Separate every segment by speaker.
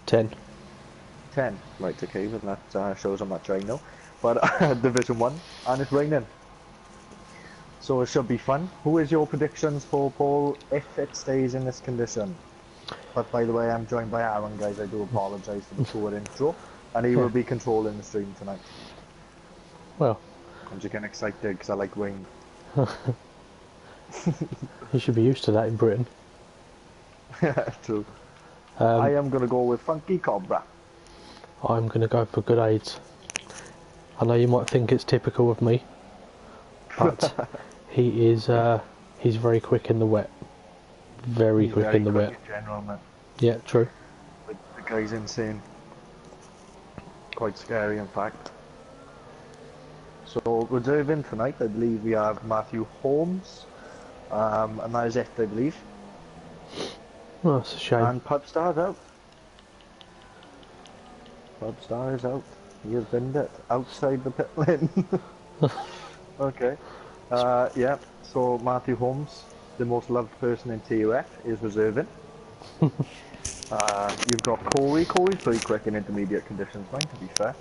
Speaker 1: 10.
Speaker 2: 10. Right, okay, well that shows how much I know. But Division 1, and it's raining. So it should be fun. Who is your predictions for Paul if it stays in this condition? But by the way, I'm joined by Aaron, guys. I do apologise for the poor intro. And he
Speaker 1: Yeah.
Speaker 2: will be controlling the stream tonight.
Speaker 1: Well,
Speaker 2: I'm just getting excited because I like rain.
Speaker 1: you should be used to that in Britain.
Speaker 2: True. I
Speaker 1: Um,
Speaker 2: am going to go with Funky Cobra.
Speaker 1: I'm going to go for good aids. I know you might think it's typical of me, but he is he's very quick in the wet. Very
Speaker 2: He's
Speaker 1: quick
Speaker 2: very
Speaker 1: in the
Speaker 2: quick
Speaker 1: wet.
Speaker 2: in general, man.
Speaker 1: Yeah, true.
Speaker 2: The guy's insane. Quite scary, in fact. So, reserving tonight, I believe we have Matthew Holmes. And that is it, I believe.
Speaker 1: Oh, that's a shame.
Speaker 2: And Pubstar's out. Pubstar is out. He has binned it outside the pit lane. Okay. Yeah, so Matthew Holmes, the most loved person in TUF, is reserving. You've got Corey. Corey's pretty quick in intermediate conditions, mate, to be fair.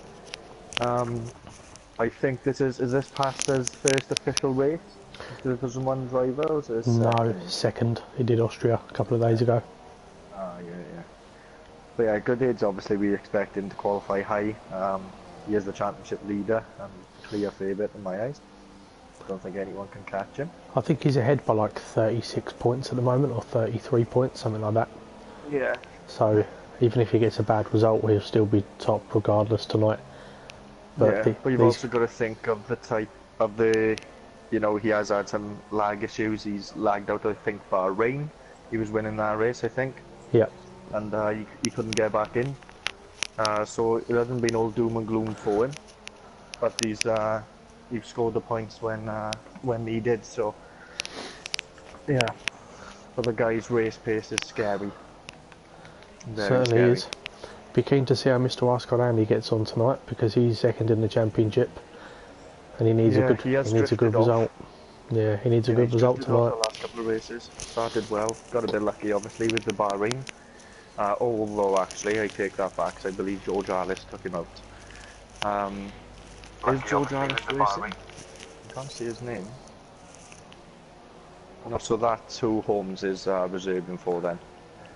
Speaker 2: I think this is this Pasta's first official race? Division 1 driver, or is it his
Speaker 1: No,
Speaker 2: second?
Speaker 1: second. He did Austria a couple of days ago.
Speaker 2: Yeah. But yeah, good age, obviously we expect him to qualify high. He is the championship leader and clear favourite in my eyes. Don't think anyone can catch him.
Speaker 1: I think he's ahead by like 36 points at the moment, or 33 points, something like that.
Speaker 2: Yeah.
Speaker 1: So even if he gets a bad result, he'll still be top regardless tonight.
Speaker 2: But you've also got to think of the type of he has had some lag issues. He's lagged out, I think, Bahrain. He was winning that race, I think.
Speaker 1: Yeah.
Speaker 2: And he couldn't get back in. So it hasn't been all doom and gloom for him. But he's scored the points when needed. So yeah, but the guy's race pace is scary. Very
Speaker 1: Certainly
Speaker 2: scary.
Speaker 1: is. Be keen to see how Mr. Ascarani gets on tonight, because he's second in the championship, and he needs a good result. Yeah, he needs a good result tonight.
Speaker 2: The last couple of races started well. Got a bit lucky, obviously, with the Bahrain. Although actually, I take that back, 'cause I believe George Alice took him out. Is George Alice racing? I can't see his name. No, so that's who Holmes is reserving for then.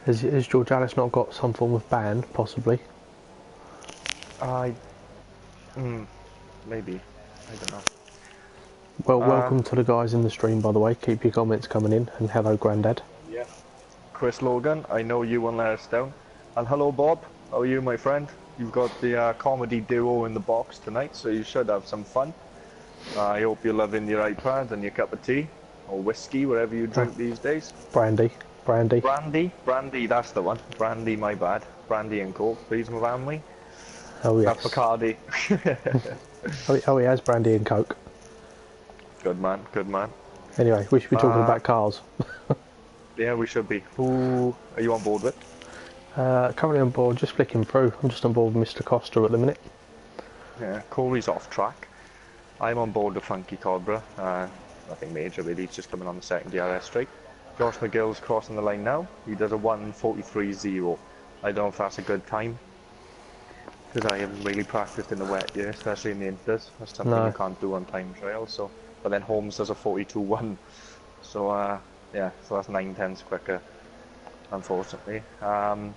Speaker 1: Has George Alice not got some form of ban, possibly?
Speaker 2: Maybe. I don't know.
Speaker 1: Well, welcome to the guys in the stream, by the way. Keep your comments coming in, and hello, Grandad.
Speaker 2: Yeah. Chris Logan, I know you won't let us down. And hello, Bob. How are you, my friend? You've got the comedy duo in the box tonight, so you should have some fun. I hope you're loving your iPad and your cup of tea, or whiskey, whatever you drink these days.
Speaker 1: Brandy.
Speaker 2: Brandy, that's the one. Brandy, my bad. Brandy and Coke, please, my family.
Speaker 1: Oh, yes.
Speaker 2: That's Bacardi.
Speaker 1: he has brandy and Coke.
Speaker 2: Good man.
Speaker 1: Anyway, we should be talking about cars.
Speaker 2: Yeah, we should be. Who are you on board with?
Speaker 1: Currently on board, just flicking through. I'm just on board with Mr. Costa at the minute.
Speaker 2: Yeah, Corey's off track. I'm on board with Funky Cobra. Nothing major really, he's just coming on the second DRS straight. Josh McGill's crossing the line now. He does a 1:43.0. I don't know if that's a good time, because I haven't really practiced in the wet yet, especially in the inters. That's something you can't do on time trial. So, but then Holmes does a 42.1. So yeah, so that's 9/10 quicker, unfortunately. And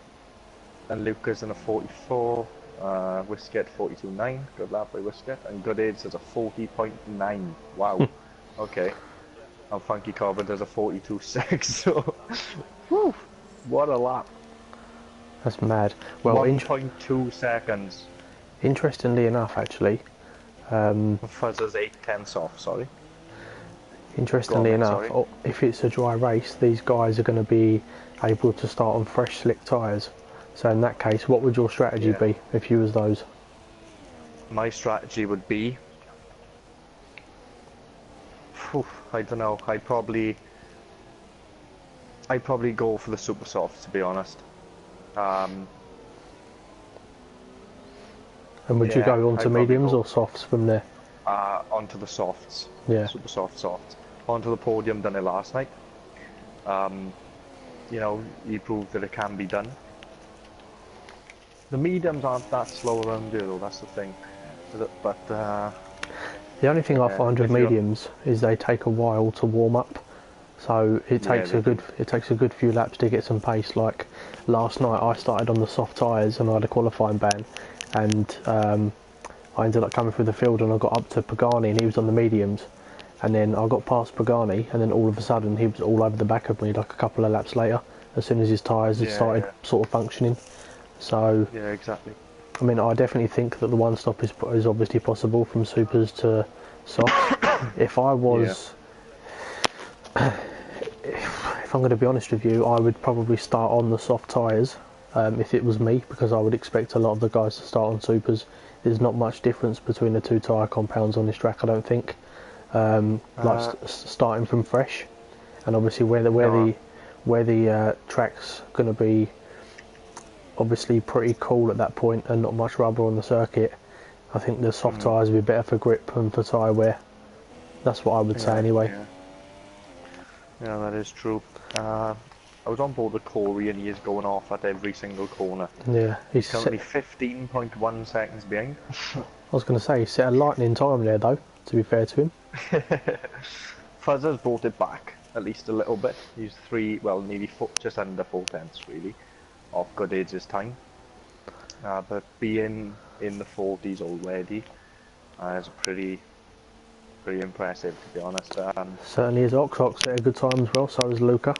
Speaker 2: Lucas in a 44. Whisket 42.9. Good lap by Whisket. And Good Aids does a 40.9. Wow. Okay. And Funky Cobra does a 42.6. So, whew, what a lap.
Speaker 1: That's mad. Well,
Speaker 2: 1.2 seconds.
Speaker 1: Interestingly enough, actually.
Speaker 2: Fuzzer's 8/10 off, sorry.
Speaker 1: Interestingly enough, if it's a dry race, these guys are going to be able to start on fresh, slick tyres. So in that case, what would your strategy be if you was those?
Speaker 2: My strategy would be... I don't know, I'd probably go for the super soft, to be honest.
Speaker 1: And would you go onto mediums or softs from there?
Speaker 2: Onto the softs.
Speaker 1: Yeah.
Speaker 2: Super softs. Onto the podium, done it last night. You know, he proved that it can be done. The mediums aren't that slow around here though, that's the thing. But
Speaker 1: the only thing I
Speaker 2: yeah,
Speaker 1: find with mediums is they take a while to warm up. So it takes a good few laps to get some pace. Like last night, I started on the soft tyres and I had a qualifying ban, and I ended up coming through the field and I got up to Pagani and he was on the mediums, and then I got past Pagani and then all of a sudden he was all over the back of me like a couple of laps later, as soon as his tyres had started sort of functioning. So
Speaker 2: yeah, exactly.
Speaker 1: I mean, I definitely think that the one stop is obviously possible from supers to softs. If I was, if I'm going to be honest with you, I would probably start on the soft tyres if it was me, because I would expect a lot of the guys to start on supers. There's not much difference between the two tyre compounds on this track, I don't think. Starting from fresh, and obviously where the track's going to be obviously pretty cool at that point and not much rubber on the circuit, I think the soft tyres would be better for grip and for tyre wear. That's what I would say anyway.
Speaker 2: Yeah, that is true. I was on board with Corey and he is going off at every single corner.
Speaker 1: Yeah,
Speaker 2: he's currently 15.1 seconds behind.
Speaker 1: I was going to say, he set a lightning time there though, to be fair to him.
Speaker 2: Fuzzer's brought it back at least a little bit. He's nearly just under 4 tenths really of Goodage's time. But being in the 40s already is pretty impressive, to be honest.
Speaker 1: Certainly is. Ox at a good time as well, so is Luca.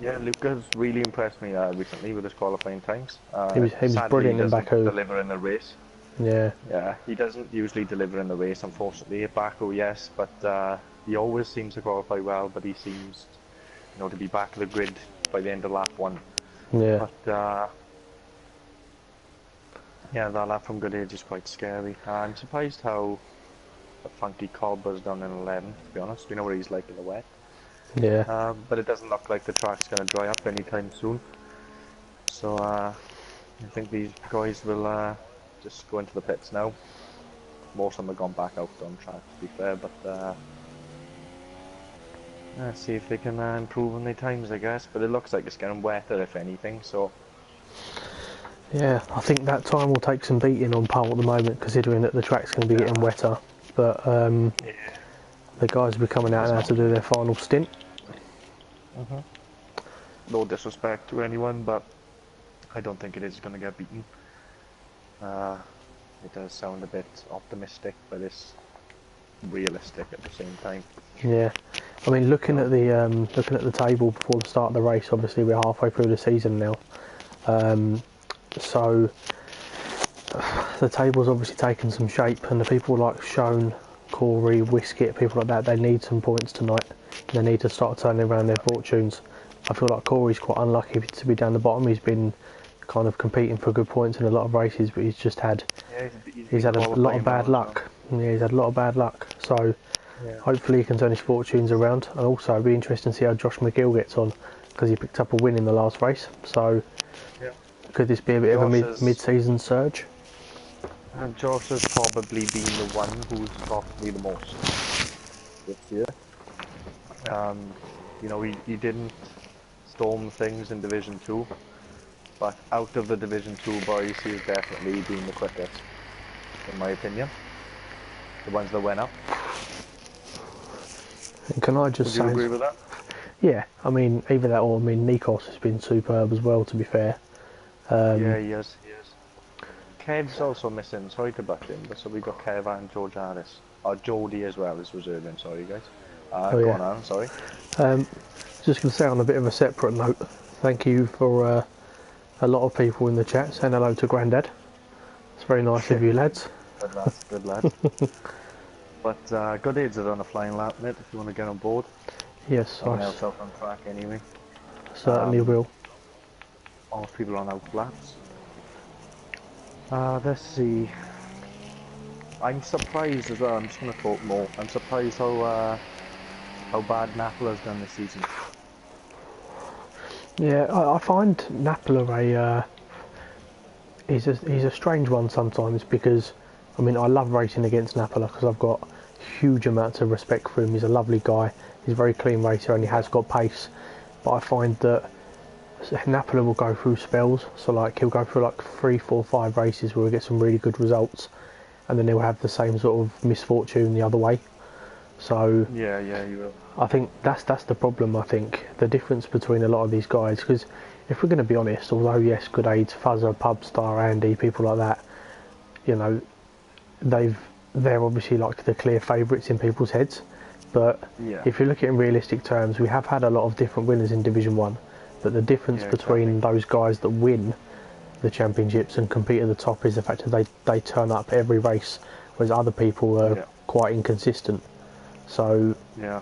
Speaker 2: Yeah, Luca's really impressed me recently with his qualifying times.
Speaker 1: He was brilliant in Baku.
Speaker 2: Deliver in the race.
Speaker 1: Yeah.
Speaker 2: Yeah, he doesn't usually deliver in the race, unfortunately. At Baku, yes, but he always seems to qualify well. But he seems, to be back to the grid by the end of lap 1.
Speaker 1: Yeah.
Speaker 2: But yeah, that lap from Goodage is quite scary. I'm surprised how funky Colber's done in 11, to be honest. We know what he's like in the wet.
Speaker 1: Yeah.
Speaker 2: But it doesn't look like the track's going to dry up anytime soon. So I think these guys will just go into the pits now. Most of them have gone back out on track, to be fair, but see if they can improve on their times, I guess. But it looks like it's getting wetter, if anything, so...
Speaker 1: Yeah, I think that time will take some beating on pole at the moment, considering that the track's going to be getting wetter. But the guys will be coming out now to do their final stint.
Speaker 2: No disrespect to anyone, but I don't think it is going to get beaten. It does sound a bit optimistic, but it's realistic at the same time.
Speaker 1: Yeah, I mean, looking at the table before the start of the race, obviously we're halfway through the season now. So the table's obviously taken some shape, and the people like Shone, Corey, Wiskett, people like that, they need some points tonight. They need to start turning around their fortunes. I feel like Corey's quite unlucky to be down the bottom. He's been kind of competing for good points in a lot of races, but he's just had he's had a lot of bad luck. Yeah, he's had a lot of bad luck. So hopefully he can turn his fortunes around. And also it'll be interesting to see how Josh McGill gets on, because he picked up a win in the last race. So could this be a bit of a mid-season surge?
Speaker 2: And Josh has probably been the one who's cost me the most this year. He didn't storm things in Division 2, but out of the Division 2 boys, he's definitely been the quickest, in my opinion. The ones that went up.
Speaker 1: And can I just say...
Speaker 2: Would you agree with that?
Speaker 1: Yeah, I mean, either that or, Nikos has been superb as well, to be fair.
Speaker 2: Yeah, he is. Kev's also missing, sorry to butt in, but so we've got Kev and George Harris. Jodie as well is reserving, sorry guys. Go on, Aaron, sorry.
Speaker 1: Just going to say on a bit of a separate note, thank you for a lot of people in the chat saying hello to Grandad. It's very nice of you lads.
Speaker 2: Good lad. But good aids are on a flying lap, mate, if you want to get on board.
Speaker 1: Yes,
Speaker 2: Someone else out on track anyway.
Speaker 1: Certainly will.
Speaker 2: Most people on out laps. Let's see. I'm surprised as well, I'm just going to talk more. I'm surprised how bad Napola's done this season.
Speaker 1: Yeah, I find Napola he's a strange one sometimes, because I love racing against Napola because I've got huge amounts of respect for him. He's a lovely guy, he's a very clean racer and he has got pace, but I find that Napoli will go through spells, so like he'll go through like 3, 4, 5 races where we get some really good results, and then he'll have the same sort of misfortune the other way. So
Speaker 2: Yeah, you will.
Speaker 1: I think that's the problem. I think the difference between a lot of these guys, because if we're going to be honest, although yes, Good Aids, Fuzzer, Pubstar, Andy, people like that, you know, they're obviously like the clear favourites in people's heads. But
Speaker 2: Yeah.
Speaker 1: if you look at it in realistic terms, we have had a lot of different winners in Division 1. But the difference
Speaker 2: Yeah,
Speaker 1: between those guys that win the championships and compete at the top is the fact that they turn up every race, whereas other people are quite inconsistent. So
Speaker 2: Yeah.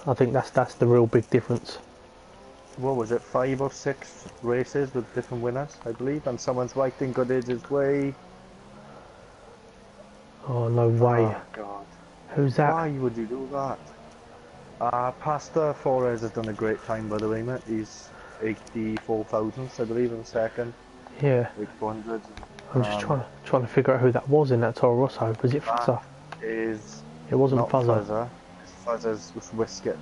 Speaker 1: I think that's the real big difference.
Speaker 2: What was it, 5 or 6 races with different winners, I believe, and someone's writing Good Age's way.
Speaker 1: Oh, no way.
Speaker 2: Oh, God.
Speaker 1: Who's that?
Speaker 2: Why would you do that? Pasta Flores has done a great time, by the way, mate. He's 84 thousandths, I believe, in second.
Speaker 1: Yeah.
Speaker 2: 8400.
Speaker 1: I'm just trying to figure out who that was in that Toro Rosso. Was it Fuzzer?
Speaker 2: That is
Speaker 1: It wasn't
Speaker 2: not
Speaker 1: Fuzzer.
Speaker 2: Fuzzer. Fuzzer's with Whisket.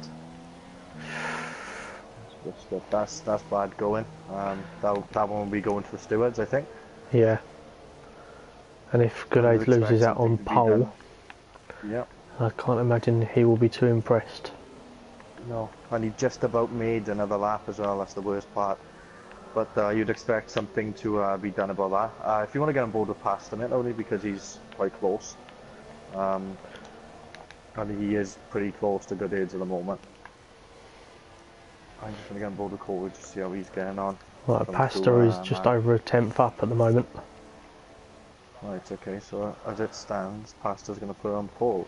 Speaker 2: Whisket. That's bad going. That one will be going to the stewards, I think.
Speaker 1: Yeah. And if Good Aids loses out on pole,
Speaker 2: yeah,
Speaker 1: I can't imagine he will be too impressed.
Speaker 2: no, and he just about made another lap as well. That's the worst part. But you'd expect something to be done about that. If you want to get on board with Pasta, mate, only because he's quite close. And he is pretty close to Good Aids at the moment. I'm just going to get on board with Corey to see how he's getting on.
Speaker 1: Right, Pasta is just over a 10th up at the moment.
Speaker 2: Right, okay, so as it stands, Pasta's going to put on pole.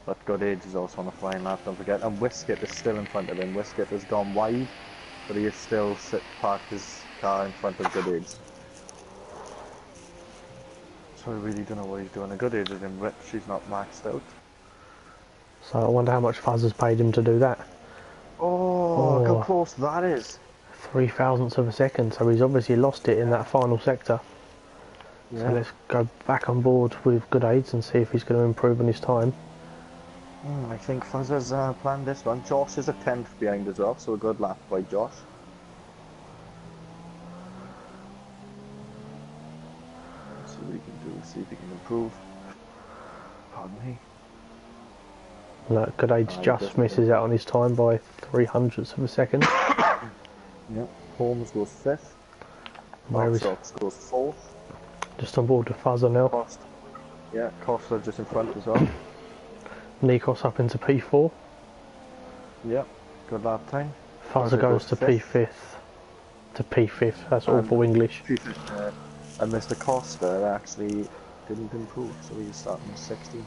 Speaker 2: But Good Age is also on the flying lap, don't forget. And Whisket is still in front of him. Whisket has gone wide, but he is still parked his car in front of Good Age. So I really don't know what he's doing. The Good Age is in rich, he's not maxed out.
Speaker 1: So I wonder how much Fuzzer's paid him to do that.
Speaker 2: Oh, look how close that is.
Speaker 1: 3 thousandths of a second, so he's obviously lost it in that final sector. Yeah. So let's go back on board with Good Aids and see if he's going to improve on his time.
Speaker 2: I think Fuzzer's planned this one. Josh is a 10th behind as well, so a good lap by Josh. Let's see what he can do, see if he can improve. Pardon me.
Speaker 1: Look, Good Aids just misses out on his time by 300ths of a second.
Speaker 2: Yep, Holmes goes 5th. Marsox goes 4th.
Speaker 1: Just on board with Fuzzer now.
Speaker 2: Costa just in front as well.
Speaker 1: Nikos up into P4.
Speaker 2: Yep, good lap time.
Speaker 1: Fuzzer goes to P5th. To P5th, that's awful English.
Speaker 2: P5th, and Mr. Costa actually didn't improve, so he's starting 16th.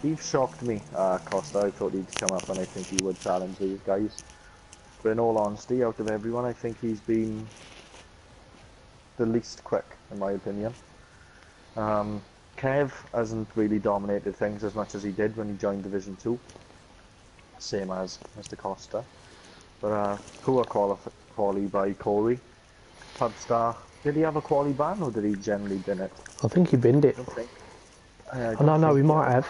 Speaker 2: He shocked me, Costa. I thought he'd come up and I think he would challenge these guys. But in all honesty, out of everyone, I think he's been the least quick, in my opinion. Kev hasn't really dominated things as much as he did when he joined Division 2. Same as Mr. Costa. But poor quali by Corey. Pubstar, did he have a quali ban or did he generally bin it?
Speaker 1: I think he binned it. No, he might have.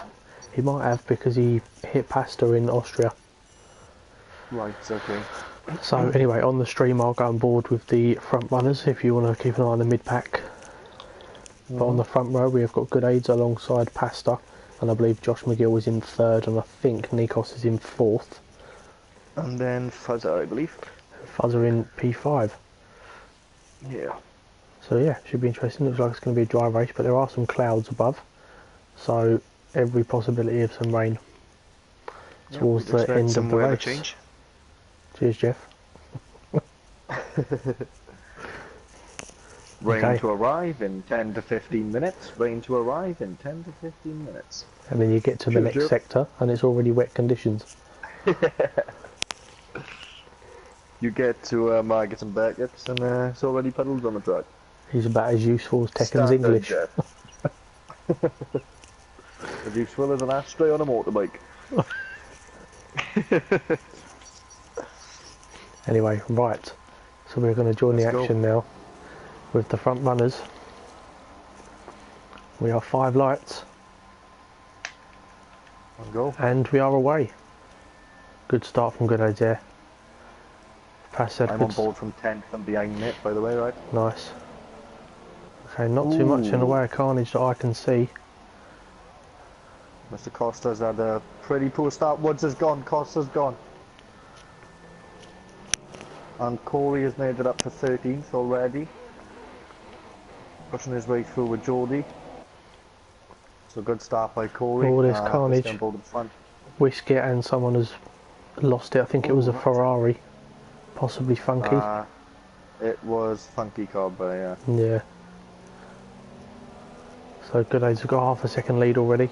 Speaker 1: He might have because he hit Pasta in Austria.
Speaker 2: Right, okay.
Speaker 1: So anyway, on the stream I'll go on board with the front runners if you want to keep an eye on the mid-pack. But on the front row we have got Good Aids alongside Pasta, and I believe Josh McGill is in 3rd, and I think Nikos is in 4th.
Speaker 2: And then Fuzzer, I believe.
Speaker 1: Fuzzer in P5.
Speaker 2: Yeah.
Speaker 1: So yeah, should be interesting. Looks like it's going to be a dry race, but there are some clouds above, so every possibility of some rain towards the end of the race.
Speaker 2: Change.
Speaker 1: Cheers, Jeff.
Speaker 2: Rain to arrive in 10 to 15 minutes. Rain to arrive in 10 to 15 minutes.
Speaker 1: And then you get to the next sector and it's already wet conditions.
Speaker 2: You get to get some buckets and it's already puddles on the truck.
Speaker 1: He's about as useful as Tekken's English.
Speaker 2: As useful as an ashtray on a motorbike.
Speaker 1: Anyway, right. So we're going to join the action now with the front runners. We are 5 lights.
Speaker 2: And go.
Speaker 1: And we are away. Good start from Good Aids there. Past
Speaker 2: I'm on
Speaker 1: Edwards.
Speaker 2: board from 10th and behind Nick, by the way, right?
Speaker 1: Nice. Okay, not too much in the
Speaker 2: Ooh.
Speaker 1: way of carnage that I can see.
Speaker 2: Mr. Costa's had a pretty poor start. Woods has gone, Costa's gone. And Corey has made it up to 13th already. Pushing his way through with Geordie. So good start by Corey.
Speaker 1: All this
Speaker 2: Let's
Speaker 1: carnage.
Speaker 2: get on board in front.
Speaker 1: Whiskey and someone has lost it. I think it was a
Speaker 2: Ooh,
Speaker 1: Ferrari. Possibly Funky.
Speaker 2: It was Funky Cobra, yeah.
Speaker 1: Yeah. So good aids have got half a second lead already.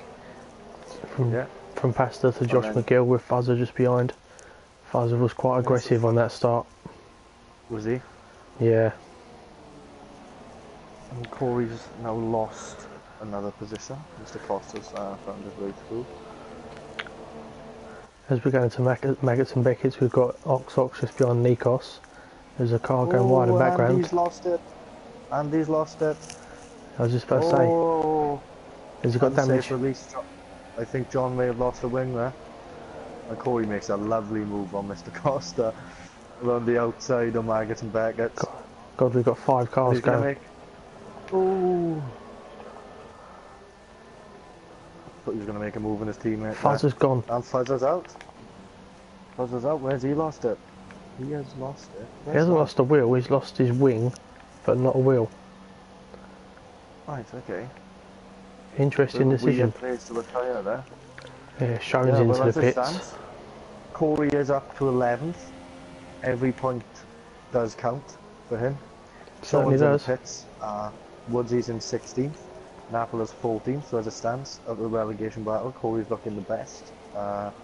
Speaker 1: From Pasta to Josh McGill with Fuzzer just behind. Fuzzer was quite aggressive on that start.
Speaker 2: Was he?
Speaker 1: Yeah.
Speaker 2: And Corey's now lost another position. Mr. Costa's found his way through.
Speaker 1: As we're going to Maggots and Beckett's, we've got Ox just behind Nikos. There's a car going wide in the background.
Speaker 2: Andy's lost it. Andy's lost it.
Speaker 1: I was just about to say. Has he got damage?
Speaker 2: Release. I think John may have lost the wing there. And Corey makes a lovely move on Mr. Costa around the outside of Maggots and Beckett's.
Speaker 1: God, we've got 5 cars going.
Speaker 2: Oh! Thought he was going to make a move on his teammate.
Speaker 1: Fuzzer's gone.
Speaker 2: And Fuzzer's out. Fuzzer's out. Where's he lost it? He has lost it.
Speaker 1: He hasn't lost a wheel, he's lost his wing, but not a wheel.
Speaker 2: Right, okay.
Speaker 1: Interesting decision.
Speaker 2: Place to retire there.
Speaker 1: Yeah, Shone's into the pits.
Speaker 2: Corey is up to 11th. Every point does count for him.
Speaker 1: Certainly does.
Speaker 2: In the pits. Woodsy's in 16th. Napple is 14th, so as it stands of the relegation battle, Corey's looking the best. But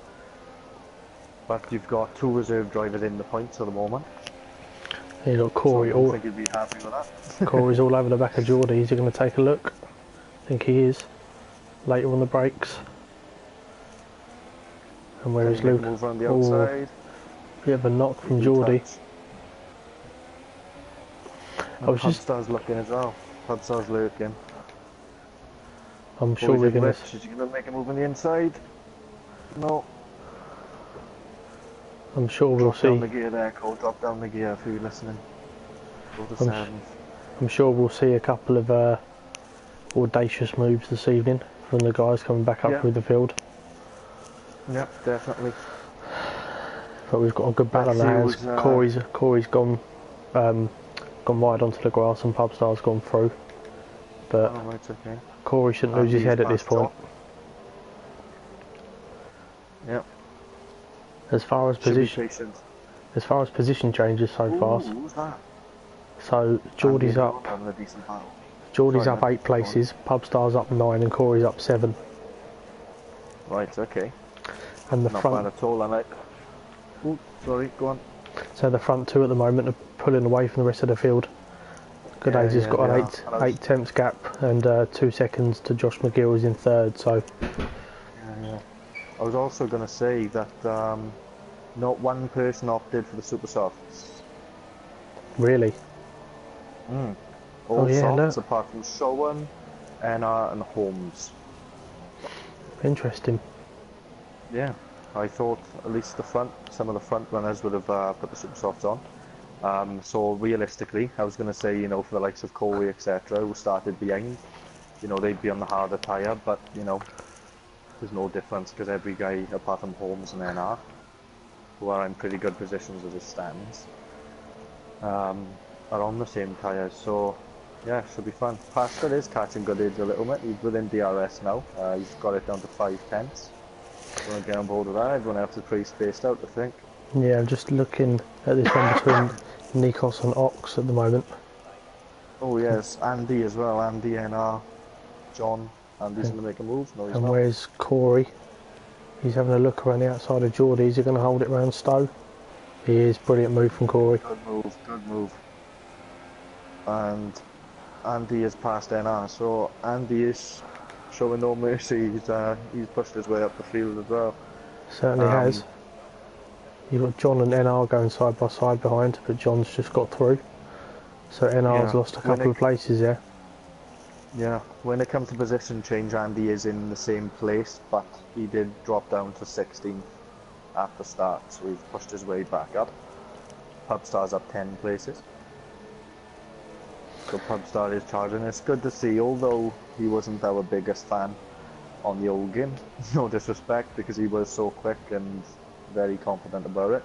Speaker 2: you've got 2 reserve drivers in the points at the moment.
Speaker 1: You got Corey.
Speaker 2: So I think you'd be happy with that.
Speaker 1: Corey's all over the back of Geordie. Is he going to take a look? I think he is. Later on the brakes. And where is Luke?
Speaker 2: Move around the outside.
Speaker 1: Bit of a knock from Geordie.
Speaker 2: I was just looking as well. Pubstar's lurking.
Speaker 1: I'm sure we're going
Speaker 2: to... Is he going to make a move on the inside? No.
Speaker 1: I'm sure we'll see.
Speaker 2: Drop down the gear there, Cole. Drop down the gear if you're listening. Go to 7th.
Speaker 1: I'm sure we'll see a couple of audacious moves this evening from the guys coming back up through the field.
Speaker 2: Yep, definitely.
Speaker 1: But we've got a good battle on our hands. Corey's gone wide onto the grass and Pubstar's gone through. But
Speaker 2: okay.
Speaker 1: Corey shouldn't lose his head at this point.
Speaker 2: Yep.
Speaker 1: As far as position changes so far.
Speaker 2: Who's that?
Speaker 1: So Geordie's up. Geordie's up 8 places. Pubstar's up 9 and Corey's up 7.
Speaker 2: Right. Okay.
Speaker 1: And the
Speaker 2: Not
Speaker 1: front.
Speaker 2: bad at all, and oh, sorry. Go on.
Speaker 1: So the front 2 at the moment are pulling away from the rest of the field. Good Age has got an 8 tenths gap and 2 seconds to Josh McGill is in 3rd. So.
Speaker 2: Yeah. I was also going to say that not one person opted for the super softs.
Speaker 1: Really?
Speaker 2: All softs apart from Showan, NR and Holmes.
Speaker 1: Interesting.
Speaker 2: Yeah, I thought at least some of the front runners would have put the super softs on. So realistically, I was going to say, for the likes of Corey, etc., who started behind, they'd be on the harder tyre, but, there's no difference because every guy, apart from Holmes and NR, who are in pretty good positions as it stands, are on the same tyres. So, yeah, should be fun. Pascal is catching good edge a little bit. He's within DRS now. He's got it down to 5 tenths. Going to get on board with that. Everyone else is pretty spaced out, I think.
Speaker 1: Yeah, I'm just looking at this one between Nikos and Ox at the moment.
Speaker 2: Oh yes, Andy as well. Andy, NR, John. Andy's going to make a move. No, he's not.
Speaker 1: And where's Corey? He's having a look around the outside of Geordie. Is he going to hold it round Stowe? He is. Brilliant move from Corey.
Speaker 2: Good move. And Andy is past NR, so Andy is showing no mercy. He's pushed his way up the field as well.
Speaker 1: Certainly has. You've got John and NR going side by side behind, but John's just got through. So NR's lost a couple of places there.
Speaker 2: Yeah, when it comes to position change, Andy is in the same place, but he did drop down to 16th at the start, so he's pushed his way back up. Pubstar's up 10 places. So Pubstar is charging. It's good to see, although he wasn't our biggest fan on the old game. No disrespect, because he was so quick and very confident about it.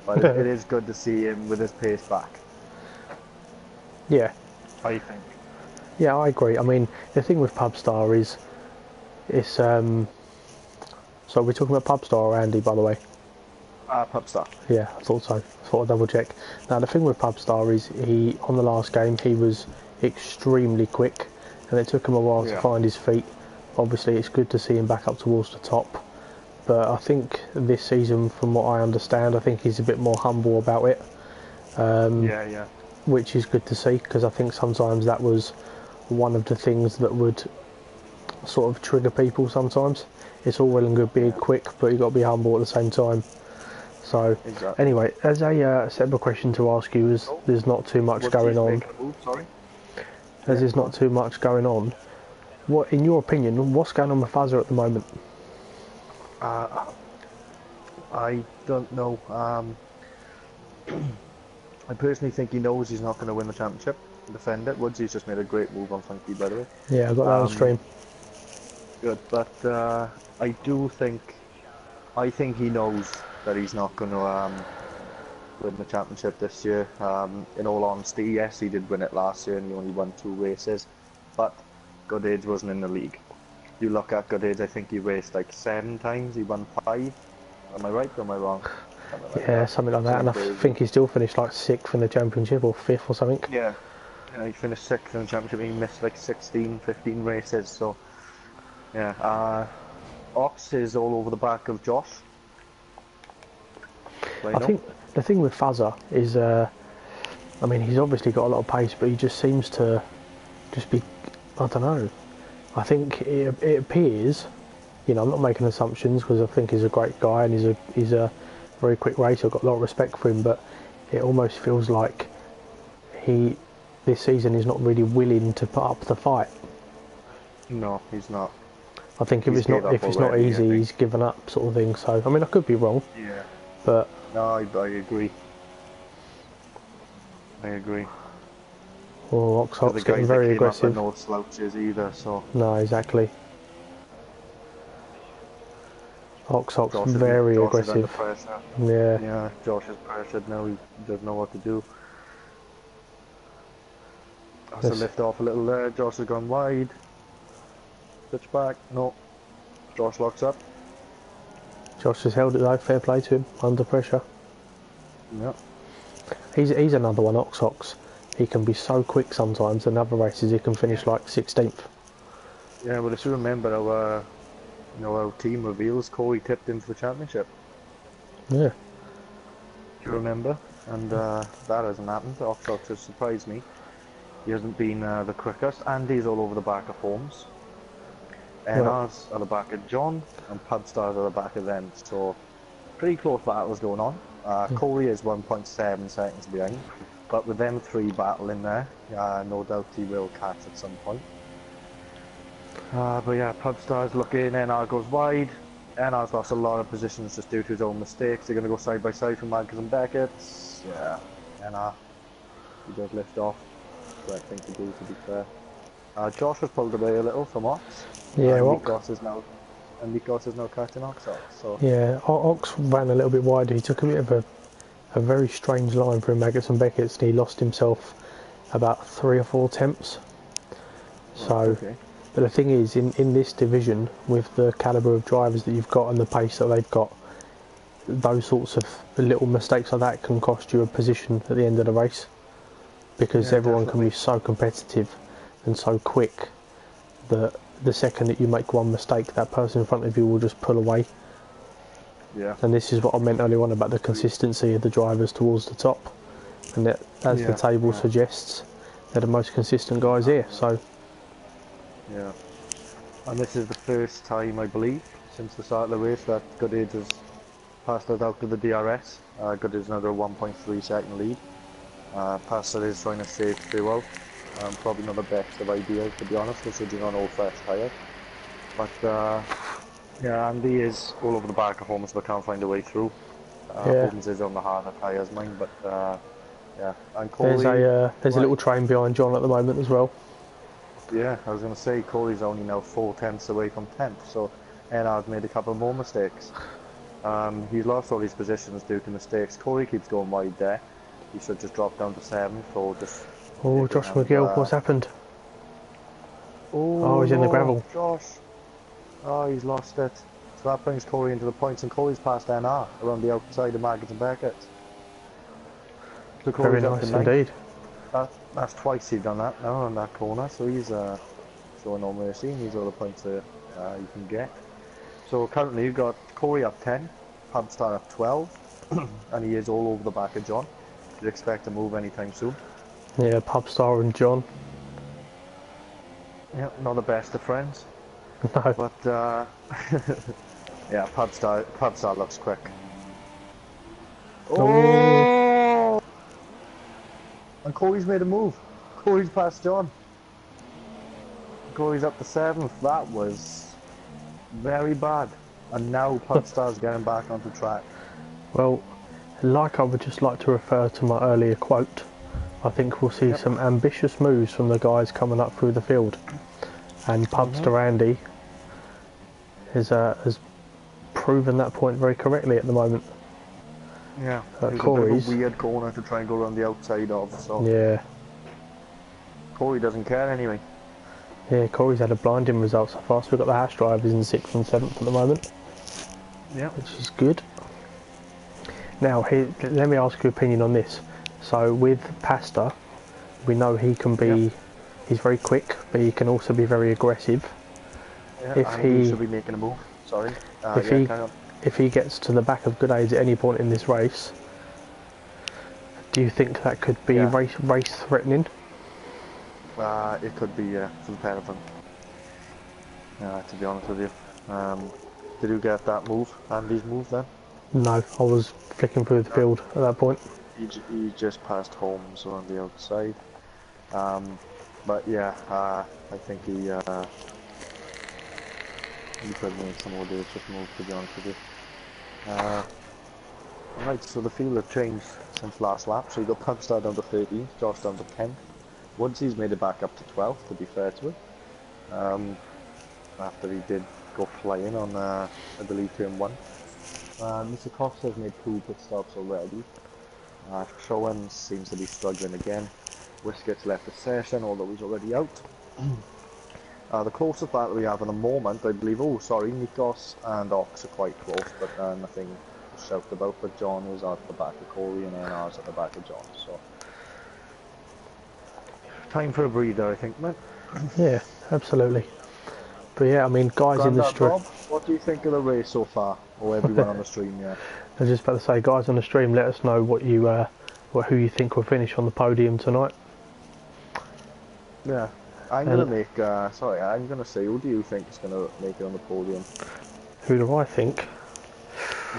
Speaker 2: But it is good to see him with his pace back,
Speaker 1: Yeah,
Speaker 2: I think.
Speaker 1: yeah, I agree. I mean, the thing with Pubstar is, it's So we're talking about Pubstar or Andy, by the way.
Speaker 2: Pubstar.
Speaker 1: Yeah, I thought so. I thought I'd double check. Now the thing with Pubstar is he on the last game he was extremely quick, and it took him a while to find his feet. Obviously, it's good to see him back up towards the top. But I think this season, from what I understand, I think he's a bit more humble about it.
Speaker 2: Yeah.
Speaker 1: Which is good to see, because I think sometimes that was one of the things that would sort of trigger people sometimes. It's all well and good being quick, but you've got to be humble at the same time. So,
Speaker 2: Exactly.
Speaker 1: anyway, as a separate question to ask you, is there's not too much going on. As there's not too much going on, what, in your opinion, what's going on with Fazza at the moment?
Speaker 2: I don't know. I personally think he knows he's not going to win the championship. Defend it. Woodsy's just made a great move on Funky, by the way.
Speaker 1: Yeah, I got that on stream.
Speaker 2: Good, but I think he knows that he's not going to win the championship this year. In all honesty, yes, he did win it last year and he only won 2 races, but Goodage wasn't in the league. You look at Goodage, I think he raced like 7 times, he won 5. Am I right or am I wrong?
Speaker 1: Something like that, and I think he still finished like 6th in the championship or 5th or something.
Speaker 2: Yeah, he finished 6th in the championship, he missed like 16, 15 races, so yeah. Ox is all over the back of Josh.
Speaker 1: I think the thing with Fazza is, I mean, he's obviously got a lot of pace, but he just seems to just be, I don't know. I think it appears, you know, I'm not making assumptions because I think he's a great guy and he's a very quick racer. I've got a lot of respect for him, but it almost feels like this season is not really willing to put up the fight.
Speaker 2: No, he's not.
Speaker 1: I think if it's not easy, he's given up, sort of thing. So I mean, I could be wrong.
Speaker 2: Yeah.
Speaker 1: But
Speaker 2: no, I agree. I agree.
Speaker 1: Well, Oxox getting very aggressive.
Speaker 2: No slouches either, so.
Speaker 1: No, exactly. Oxox very aggressive. Yeah.
Speaker 2: Yeah, Josh is pressured now. He doesn't know what to do. Has to lift off a little there. Josh has gone wide. Switch back. No. Josh locks up.
Speaker 1: Josh has held it though. Fair play to him under pressure.
Speaker 2: Yeah.
Speaker 1: He's another one. Oxox. He can be so quick sometimes. In other races, he can finish like 16th.
Speaker 2: Yeah, but if you remember our team reveals, Corey tipped him for the championship.
Speaker 1: Yeah.
Speaker 2: Do you remember? And that hasn't happened. Oxox has surprised me. He hasn't been the quickest. Andy's all over the back of Holmes. NR's at the back of John, and Pubstar's at the back of them. So, pretty close battles going on. Corey is 1.7 seconds behind. But with them 3 battling there, no doubt he will catch at some point. But yeah, Pubstar's looking, NR goes wide. NR's lost a lot of positions just due to his own mistakes. They're going to go side by side from Marcus and Beckett. Yeah, NR, he does lift off. Right thing to do, to be fair. Josh has pulled away a little from Ox.
Speaker 1: Yeah,
Speaker 2: Nikos is now catching Ox. So.
Speaker 1: Yeah, Ox ran a little bit wider. He took a bit of a very strange line for Maggots and Beckett's, and he lost himself about 3 or 4 attempts. So, but the thing is, in this division, with the calibre of drivers that you've got and the pace that they've got, those sorts of little mistakes like that can cost you a position at the end of the race, because everyone can be so competitive and so quick that the second that you make one mistake, that person in front of you will just pull away.
Speaker 2: Yeah.
Speaker 1: And this is what I meant earlier on about the consistency of the drivers towards the top, and that, as the table suggests, they're the most consistent guys here. So.
Speaker 2: Yeah. And this is the first time, I believe, since the start of the race that Goodage has passed it out to the DRS. Goodage is another 1.3 second lead. Pastor is trying to save fuel. Probably not the best of ideas, to be honest, considering on all fresh tyres. But yeah, Andy is all over the back of Holmes, but can't find a way through.
Speaker 1: Yeah.
Speaker 2: Holmes is on the harder tyres, mine, but yeah. And
Speaker 1: There's
Speaker 2: Corey,
Speaker 1: a little train behind John at the moment as well.
Speaker 2: yeah, I was going to say Corey's only now 4 tenths away from 10th, so Enard's made a couple more mistakes. He's lost all his positions due to mistakes. Corey keeps going wide there. He should just drop down to 7th or just
Speaker 1: Oh,
Speaker 2: nip it
Speaker 1: Josh
Speaker 2: and,
Speaker 1: McGill, what's happened? Oh,
Speaker 2: oh
Speaker 1: he's in the
Speaker 2: no,
Speaker 1: gravel.
Speaker 2: Josh. Oh, he's lost it. So that brings Corey into the points, and Corey's past NR around the outside of Maggots and Beckett. So
Speaker 1: Very
Speaker 2: Corey's up to
Speaker 1: nice
Speaker 2: 9th.
Speaker 1: indeed.
Speaker 2: That's twice he's done that now on that corner, so he's showing no mercy, and these are all the points that you can get. So currently you've got Corey up 10, Pubstar up 12, and he is all over the back of John. You'd expect to move anytime soon.
Speaker 1: Yeah, Pubstar and John.
Speaker 2: Yeah, not the best of friends,
Speaker 1: No.
Speaker 2: but yeah, Pubstar looks quick.
Speaker 1: Oh,
Speaker 2: Oh! And Corey's made a move. Corey's past John. Corey's up to 7th. That was very bad. And now Pubstar's getting back onto track.
Speaker 1: well, like I would just like to refer to my earlier quote, I think we'll see some ambitious moves from the guys coming up through the field. And Pubster Andy has proven that point very correctly at the moment.
Speaker 2: Yeah, it was a bit
Speaker 1: Corey's
Speaker 2: of a weird corner to try and go around the outside of, so
Speaker 1: yeah,
Speaker 2: Corey doesn't care anyway.
Speaker 1: yeah. Corey's had a blinding result so far. So we've got the Hash drivers in 6th and 7th at the moment,
Speaker 2: Yeah.
Speaker 1: which is good. Now, let me ask your opinion on this. So with Pasta, we know he can be, he's very quick, but he can also be very aggressive.
Speaker 2: Yeah,
Speaker 1: If
Speaker 2: Andy
Speaker 1: he
Speaker 2: should be making a move. Sorry.
Speaker 1: if he gets to the back of Good Aids at any point in this race, do you think that could be race threatening?
Speaker 2: It could be for the pair of them. To be honest with you. Did you get that move, Andy's move then?
Speaker 1: No, I was flicking through the field at that point.
Speaker 2: He just passed Holmes on the outside. But yeah, I think he could make some more dangerous moves, to be honest with you. Right, so the field have changed since last lap. So you got Pubstar down to 13th, Josh down to 10th. Woodsy's made it back up to 12th, to be fair to him. After he did go flying on, I believe, turn 1. Mr. Cox has made 2 pit stops already. Showens seems to be struggling again. Whiskett's left the session, although he's already out. The closest battle we have at the moment, I believe, Nikos and Ox are quite close, but nothing to shout about. But John is at the back of Corey and NR's at the back of John, so time for a breather, I think, man.
Speaker 1: Yeah, absolutely. But yeah, I mean, guys in the stream.
Speaker 2: What do you think of the race so far, or everyone on the stream? Yeah,
Speaker 1: I was just about to say, guys on the stream, let us know what you, who you think will finish on the podium tonight.
Speaker 2: yeah. I'm gonna make. I'm gonna say, who do you think is gonna make it on the podium?
Speaker 1: Who do I think?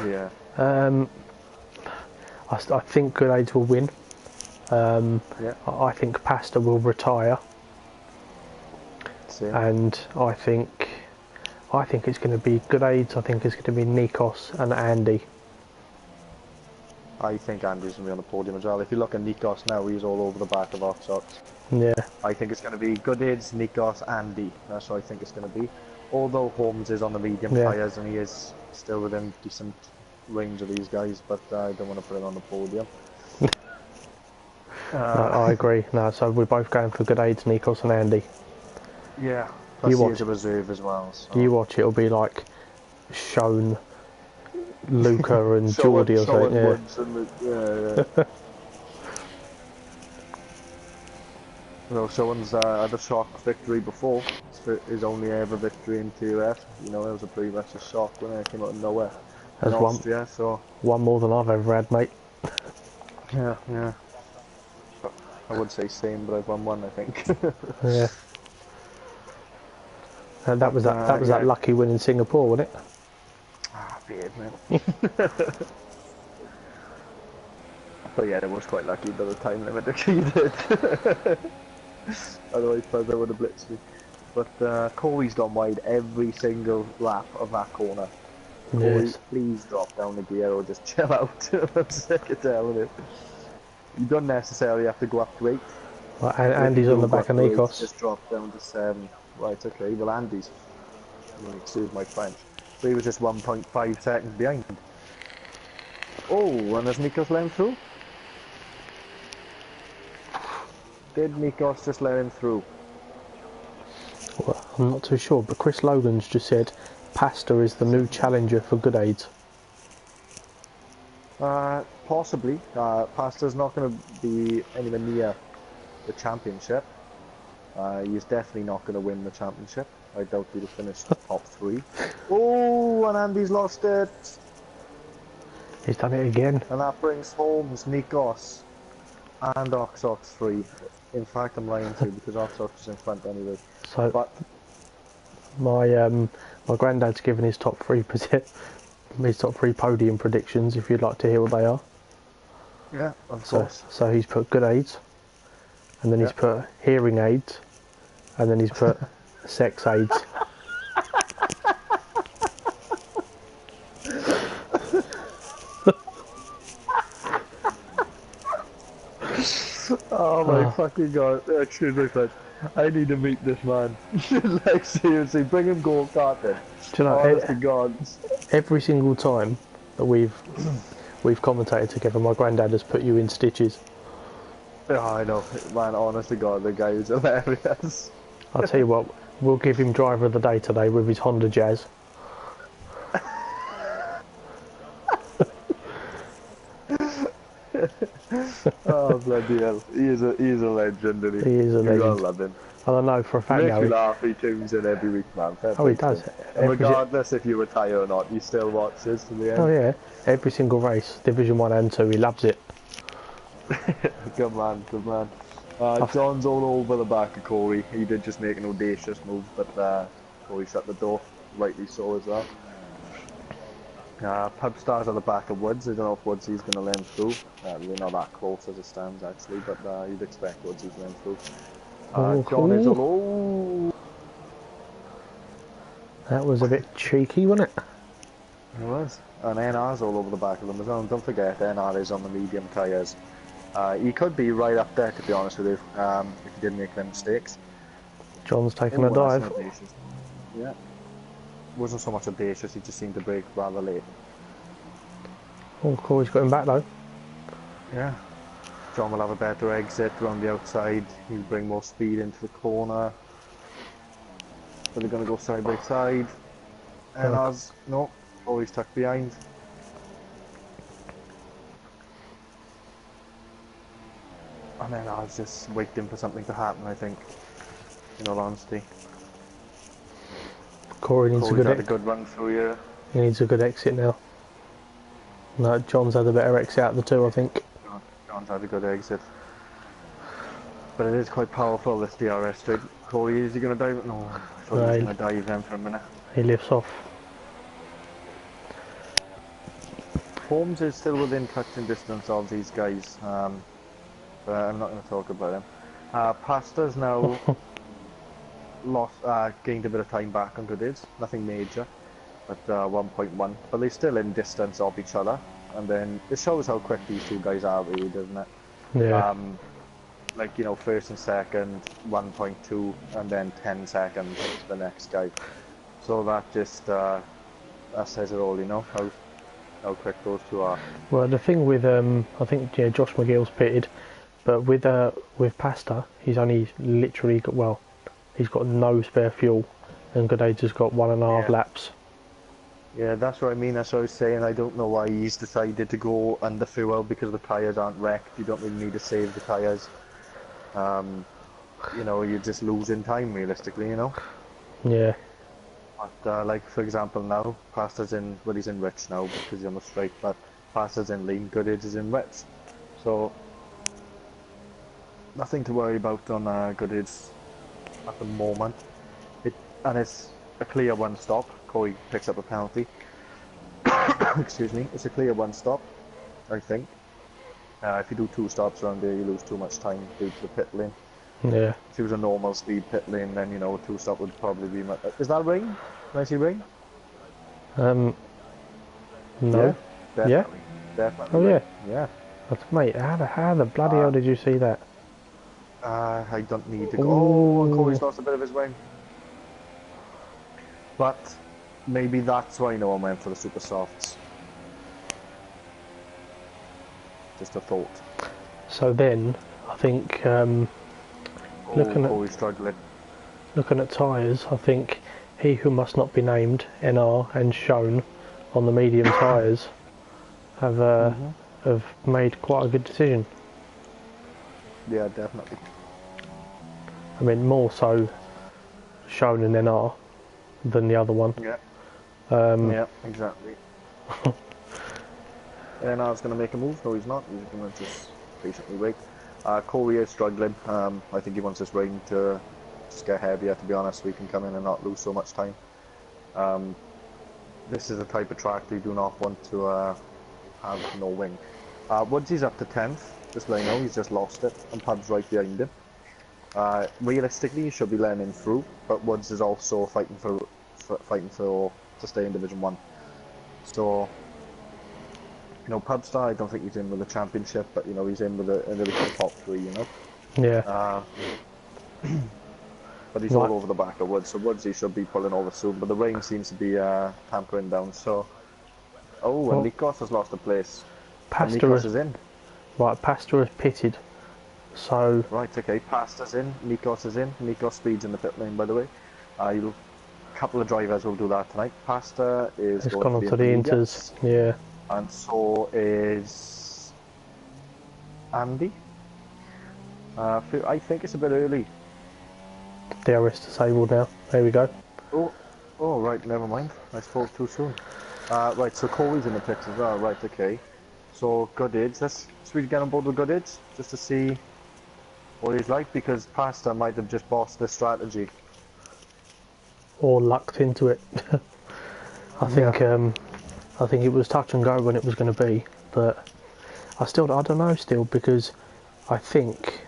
Speaker 2: Yeah.
Speaker 1: I think Good Aids will win.
Speaker 2: Yeah.
Speaker 1: I think Pasta will retire.
Speaker 2: Same.
Speaker 1: And I think it's going to be Good Aids. I think it's going to be Nikos and Andy.
Speaker 2: I think Andy's going to be on the podium as well. If you look at Nikos now, he's all over the back of Oxox.
Speaker 1: Yeah.
Speaker 2: I think it's going to be Goodids, Nikos, Andy. That's what I think it's going to be. Although Holmes is on the medium tyres and he is still within decent range of these guys, but I don't want to put it on the podium.
Speaker 1: No, I agree. No, so we're both going for Good Aids, Nikos and Andy.
Speaker 2: Yeah. Plus he is a reserve as well. So.
Speaker 1: You watch, it'll be like Shone, Luca and Geordie or something.
Speaker 2: Yeah. Well, Showens had a shock victory before. It's his only ever victory in TUF. You know, it was a pretty much a shock when it came out of nowhere in Austria. So
Speaker 1: one more than I've ever had, mate.
Speaker 2: Yeah. I would say same, but I've won one, I think.
Speaker 1: Yeah. And that was that lucky win in Singapore, wasn't it?
Speaker 2: Ah, beard, man. But yeah, it was quite lucky by the time limit exceeded. Otherwise, I would have blitzed me. But Corey's gone wide every single lap of that corner. Corey,
Speaker 1: Yes.
Speaker 2: please drop down the gear or just chill out. I'm sick of telling it. You don't necessarily have to go up to 8.
Speaker 1: Right,
Speaker 2: But if you
Speaker 1: Andy's on
Speaker 2: do
Speaker 1: the
Speaker 2: go
Speaker 1: back
Speaker 2: up
Speaker 1: of
Speaker 2: to 8,
Speaker 1: Nikos.
Speaker 2: just drop down to 7. Right, okay. Well, Andy's, excuse my French, but he was just 1.5 seconds behind. Oh, and has Nikos let him through? Did Nikos just let him through?
Speaker 1: Well, I'm not too sure, but Chris Logan's just said Pasta is the new challenger for Good Aids.
Speaker 2: Possibly. Pasta's not going to be anywhere near the championship. He's definitely not going to win the championship. I doubt he'll finish top 3. Oh, and Andy's lost it.
Speaker 1: He's done it again.
Speaker 2: And that brings Holmes, Nikos, and Oxox 3. In fact, I'm lying to you because Oxox is in front anyway.
Speaker 1: So
Speaker 2: But
Speaker 1: my granddad's given his top 3 his top 3 podium predictions. If you'd like to hear what they are.
Speaker 2: yeah, of course.
Speaker 1: So he's put Good Aids, and then he's put hearing aids, and then he's put sex aids.
Speaker 2: Oh my fucking god! Excuse me, Fred. I need to meet this man. Like seriously, bring him go karting.
Speaker 1: Do you know,
Speaker 2: Honest to God.
Speaker 1: every single time that we've commentated together, my granddad has put you in stitches.
Speaker 2: Yeah, I know, man. Honest to God, the guy is hilarious.
Speaker 1: I'll tell you what, we'll give him driver of the day today with his Honda Jazz.
Speaker 2: Oh bloody hell! He is a legend, isn't he?
Speaker 1: He is a
Speaker 2: You gotta
Speaker 1: legend.
Speaker 2: love him.
Speaker 1: I don't know for a
Speaker 2: He
Speaker 1: fact
Speaker 2: makes
Speaker 1: now.
Speaker 2: me laugh. He tunes in every week, man. Fair
Speaker 1: Oh, he
Speaker 2: play to
Speaker 1: does.
Speaker 2: him. And regardless if you retire or not, he still watches to the end.
Speaker 1: Oh yeah, every single race, Division 1 and 2, he loves it.
Speaker 2: Good man, good man. John's all over the back of Corey. He did just make an audacious move, but Corey shut the door. Rightly so as well. Pub Stars at the back of Woods. I don't know if Woods is going to let him through. We're not that close as it stands actually, but you'd expect Woods is let him through. John is all.
Speaker 1: That was a bit cheeky, wasn't it?
Speaker 2: It was. And NR's all over the back of them as well. And don't forget, NR is on the medium tyres. He could be right up there, to be honest with you, if he didn't make them mistakes.
Speaker 1: John's taking a
Speaker 2: That's
Speaker 1: dive.
Speaker 2: audacious. Yeah. Wasn't so much audacious, he just seemed to brake rather late.
Speaker 1: Oh, Corey's got him back though.
Speaker 2: Yeah. John will have a better exit around the outside. He'll bring more speed into the corner. So they're going to go side by side. And as no, always tucked behind. And then I was just waiting for something to happen, I think. In all honesty.
Speaker 1: Corey needs
Speaker 2: Corey's had a good run through here.
Speaker 1: He needs a good exit now. No, John's had a better exit out of the two, I think.
Speaker 2: John's had a good exit. But it is quite powerful, this DRS straight. Corey, is he going to dive? No, I thought he was going to dive then for a minute.
Speaker 1: He lifts off.
Speaker 2: Holmes is still within touching distance of these guys, but I'm not going to talk about him. Pasta's now gained a bit of time back on Goodage, nothing major, but 1.1. But they're still in distance of each other, and then it shows how quick these two guys are, really, doesn't it?
Speaker 1: Yeah.
Speaker 2: Like, you know, first and second, 1.2, and then 10 seconds to the next guy. So that just that says it all, you know, how quick those two are.
Speaker 1: Well, the thing with I think Josh McGill's pitted, but with Pasta, he's only literally got he's got no spare fuel, and Goodage has got 1.5 laps.
Speaker 2: Yeah, that's what I mean. That's what I was saying. I don't know why he's decided to go under fuel because the tyres aren't wrecked. You don't really need to save the tyres. You know, you're just losing time realistically, you know.
Speaker 1: Yeah.
Speaker 2: But like for example now, Pasta's in, well, he's in Rich now because he's on the straight, but Pasta's in lean, Goodage is in Rich. So nothing to worry about on Goodage at the moment. And it's a clear one stop. Corey picks up a penalty. Excuse me. It's a clear one stop, I think. If you do 2 stops around there, you lose too much time due to the pit lane.
Speaker 1: Yeah.
Speaker 2: If it was a normal speed pit lane, then, you know, 2 stop would probably be... Is that rain? Can I see rain?
Speaker 1: No.
Speaker 2: Yeah,
Speaker 1: Yeah?
Speaker 2: definitely. Definitely
Speaker 1: Oh yeah.
Speaker 2: right. Yeah.
Speaker 1: That's, mate, how the bloody hell
Speaker 2: Uh,
Speaker 1: did you see that?
Speaker 2: I don't need to go. Oh, and
Speaker 1: Ooh.
Speaker 2: Corey's lost a bit of his wing. But maybe that's why no one went for the super softs. Just a thought.
Speaker 1: So then, I think
Speaker 2: Oh,
Speaker 1: looking at
Speaker 2: Corey's struggling.
Speaker 1: tyres, I think he who must not be named, NR, and shown on the medium tyres have
Speaker 2: Hmm.
Speaker 1: have made quite a good decision.
Speaker 2: Yeah, definitely.
Speaker 1: I mean, more so shown and NR than the other one.
Speaker 2: Yeah,
Speaker 1: Um,
Speaker 2: yeah, exactly. And I was going to make a move. No, he's not. He's going to just patiently wait. Corey is struggling. I think he wants this rain to just get heavier, to be honest, so he can come in and not lose so much time. Um, this is the type of track that you do not want to have no wing. Woods is up to 10th, just let you know, he's just lost it, and Pub's right behind him. Realistically, he should be letting him through, but Woods is also fighting for to stay in Division 1. So, Pubstar, I don't think he's in with the championship, but he's in with a little top 3.
Speaker 1: yeah,
Speaker 2: Uh, but he's
Speaker 1: right.
Speaker 2: all over the back of Woods, so Woods he should be pulling over soon. But the rain seems to be tampering down. So, oh, and
Speaker 1: Well,
Speaker 2: Nikos has lost a place, but
Speaker 1: Pastor
Speaker 2: Nikos
Speaker 1: has
Speaker 2: is in.
Speaker 1: Pastor has pitted, so
Speaker 2: Right, okay. Pasta's in. Nikos is in. Nikos speeds in the pit lane, by the way. A couple of drivers will do that tonight. Pasta is
Speaker 1: it's
Speaker 2: going
Speaker 1: gone
Speaker 2: for
Speaker 1: on
Speaker 2: the
Speaker 1: to the Inters.
Speaker 2: intermediates,
Speaker 1: Yeah,
Speaker 2: and so is Andy. I think it's a bit early.
Speaker 1: DRS disabled now. There we go.
Speaker 2: Oh, oh, right. Never mind. I spoke too soon. Right. So Corey's in the pits as well. Right. Okay. So Goodage. Should we get on board with Goodage just to see what he's like, because Pasta might have just bossed the strategy.
Speaker 1: Or lucked into it. I
Speaker 2: Yeah.
Speaker 1: think I think it was touch and go when it was going to be, but I don't know still, because I think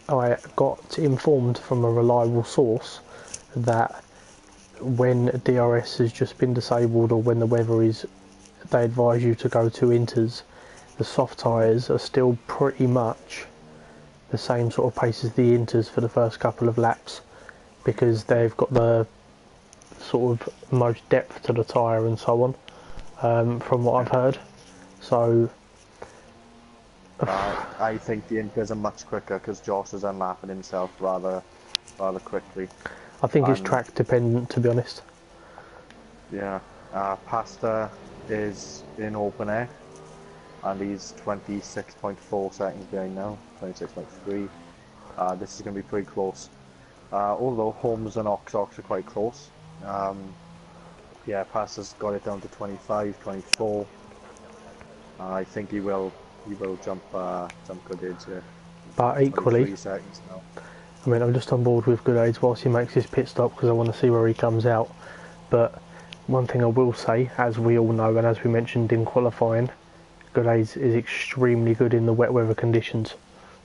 Speaker 1: I got informed from a reliable source that when DRS has just been disabled, or when the weather is, they advise you to go to Inters, the soft tyres are still pretty much the same sort of pace as the Inters for the first couple of laps, because they've got the sort of most depth to the tyre and so on, from what I've heard. So
Speaker 2: I think the Inters are much quicker because Josh is unlapping himself rather quickly.
Speaker 1: I think it's
Speaker 2: And
Speaker 1: track dependent, to be honest.
Speaker 2: yeah, Pasta is in open air and he's 26.4 seconds behind now, 26.3. This is going to be pretty close. Although Holmes and Ox are quite close. Yeah, Pasta's got it down to 25, 24. I think he will jump good edge here.
Speaker 1: But equally,
Speaker 2: 23 seconds now.
Speaker 1: I mean, I'm just on board with Good Aids whilst he makes his pit stop, because I want to see where he comes out. But one thing I will say, as we all know and as we mentioned in qualifying, Good Aids is extremely good in the wet weather conditions.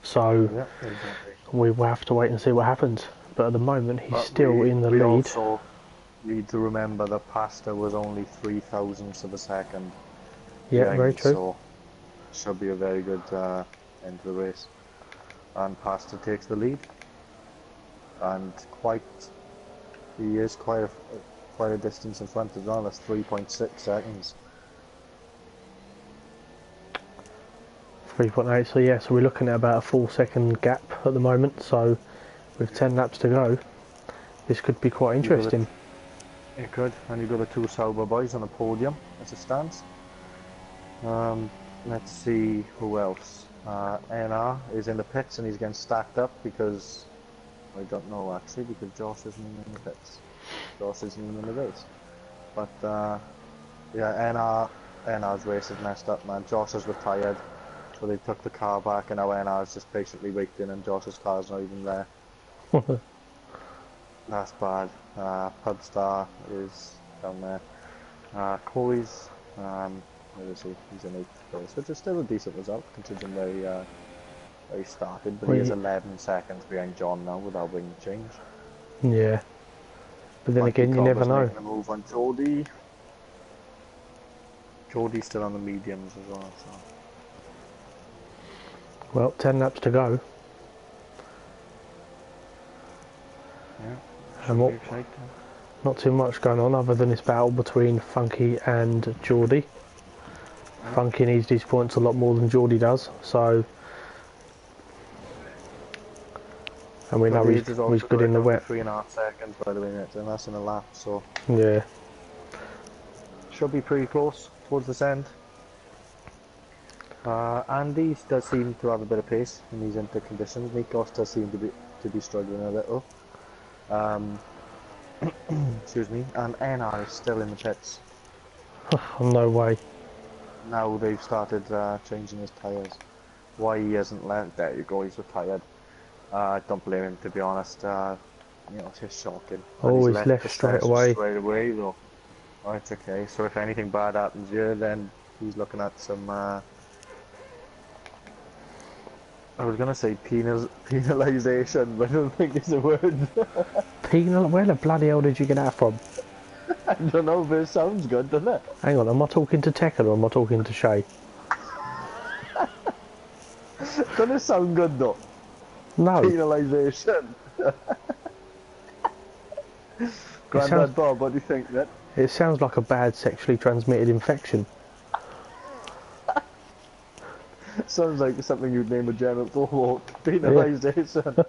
Speaker 1: So
Speaker 2: Yeah, exactly.
Speaker 1: we will have to wait and see what happens. But at the moment, he's
Speaker 2: But
Speaker 1: still in the
Speaker 2: we
Speaker 1: lead.
Speaker 2: also need to remember that Pasta was only 3 thousandths of a second
Speaker 1: Yeah, very
Speaker 2: behind,
Speaker 1: true.
Speaker 2: so should be a very good end to the race. And Pasta takes the lead, and he is quite a distance in front as well. That's 3.6 seconds.
Speaker 1: 3.8, so yeah, so we're looking at about a 4 second gap at the moment. So with 10 laps to go, this could be quite interesting.
Speaker 2: It could, and you've got the two Sauber boys on the podium as it stands. Let's see who else. NR is in the pits and he's getting stacked up because, I don't know actually, because Josh isn't in the pits. Josh isn't in the race. But yeah, NR's race is messed up, man. Josh has retired, so they took the car back, and now NR's just patiently waiting and Josh's car's not even there. That's bad. Pubstar is down there. Corey's, where is he? He's in 8th place, which is still a decent result considering where he started, but he is 11 seconds behind John now with that wing change.
Speaker 1: Yeah, but then
Speaker 2: Funky
Speaker 1: again, you never
Speaker 2: Cobra's
Speaker 1: know.
Speaker 2: making a move on Geordie. Geordie's still on the mediums as well, so.
Speaker 1: Well, 10 laps to go.
Speaker 2: Yeah,
Speaker 1: And
Speaker 2: should
Speaker 1: what,
Speaker 2: be exciting.
Speaker 1: not too much going on other than this battle between Funky and Geordie.
Speaker 2: Yeah.
Speaker 1: Funky needs these points a lot more than Geordie does, so... And we know
Speaker 2: Age is
Speaker 1: he's
Speaker 2: also
Speaker 1: good in the
Speaker 2: down to
Speaker 1: wet.
Speaker 2: 3.5 seconds by the minute, and that's in a lap, so
Speaker 1: Yeah.
Speaker 2: should be pretty close towards this end. Andy does seem to have a bit of pace in these inter conditions. Nikos does seem to be struggling a little. Excuse me. And NR is still in the pits.
Speaker 1: No way.
Speaker 2: Now they've started changing his tyres. Why he hasn't let? There you go. He's retired. Don't blame him, to be honest. You know, it's just shocking. And
Speaker 1: Oh,
Speaker 2: he's
Speaker 1: he's
Speaker 2: left
Speaker 1: left
Speaker 2: the
Speaker 1: straight
Speaker 2: session
Speaker 1: away.
Speaker 2: straight away, though. Right, okay. So if anything bad happens here, then he's looking at some. I was gonna say penalisation, but I don't think it's a word.
Speaker 1: Penal? Where the bloody hell did you get that from?
Speaker 2: I don't know, but it sounds good, doesn't it?
Speaker 1: Hang on, am I talking to Tekken or am I talking to Shay?
Speaker 2: Doesn't it sound good though?
Speaker 1: No.
Speaker 2: Penalisation. Grandad Bob, what do you think then?
Speaker 1: It sounds like a bad sexually transmitted infection.
Speaker 2: Sounds like something you'd name a genital walk. Penalisation.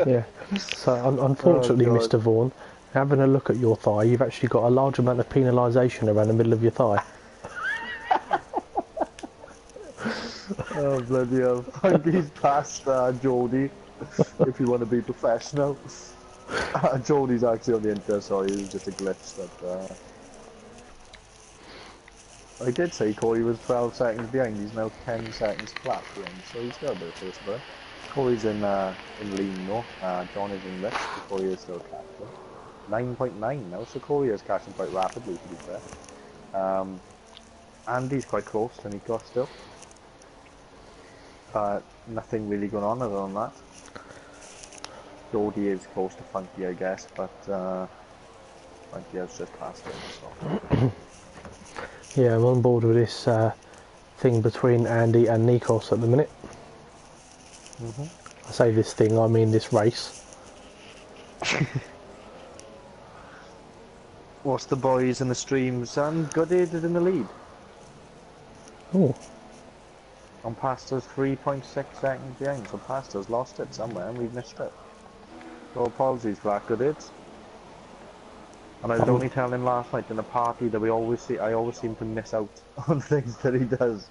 Speaker 1: Yeah. So unfortunately,
Speaker 2: Oh,
Speaker 1: Mr. Vaughan, having a look at your thigh, you've actually got a large amount of penalisation around the middle of your thigh.
Speaker 2: Oh bloody hell. Funky's past Geordie, if you want to be professional. Geordie's actually on the inter, sorry, it was just a glitch that... I did say Corey was 12 seconds behind, he's now 10 seconds flat behind, so he's got a bit of pace for him. Corey's in lean though, John is in lift, so Corey is still catching. 9.9 now, so Corey is catching quite rapidly, to be fair. Andy's quite close to Nico still. Nothing really going on other than that. Geordie is close to Funky, I guess, but Funky has just passed him, so...
Speaker 1: Yeah, I'm on board with this thing between Andy and Nikos at the minute. I say this thing, I mean this race.
Speaker 2: What's the boys in the streams? And Goodid is in the lead.
Speaker 1: Oh,
Speaker 2: On Pasta's 3.6 seconds behind, so Pasta's lost it somewhere and we've missed it. So apologies for that, Goodid. And I was only telling him last night in the party that I always seem to miss out on things that he does.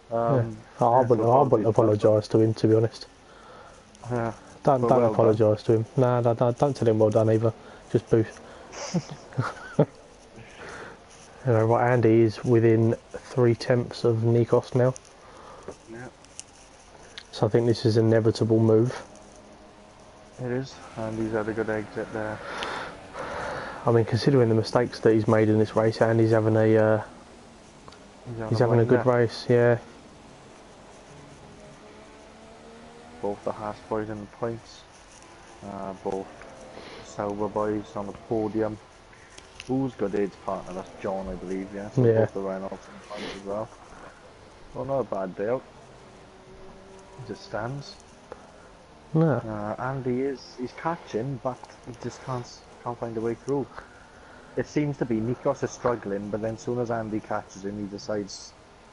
Speaker 1: yeah. I wouldn't apologise to him, to be honest.
Speaker 2: Yeah.
Speaker 1: Don't
Speaker 2: well
Speaker 1: apologise to him. No, don't tell him well done either. Just boost. You know, right, Andy is within 3/10 of Nikos now.
Speaker 2: Yeah.
Speaker 1: So I think this is an inevitable move.
Speaker 2: It is, and he's had a good exit there.
Speaker 1: I mean, considering the mistakes that he's made in this race, Andy's having a he's having a good race. Yeah.
Speaker 2: Both the Haas boys in the points. Both Sauber boys on the podium. Who's Goodid's partner? That's John, I believe, yeah? So
Speaker 1: Yeah.
Speaker 2: both the Reynolds in the points as well. Well, not a bad day out. He just stands.
Speaker 1: No.
Speaker 2: Andy he's catching, but he just can't find a way through. It seems to be Nikos is struggling, but then as soon as Andy catches him, he decides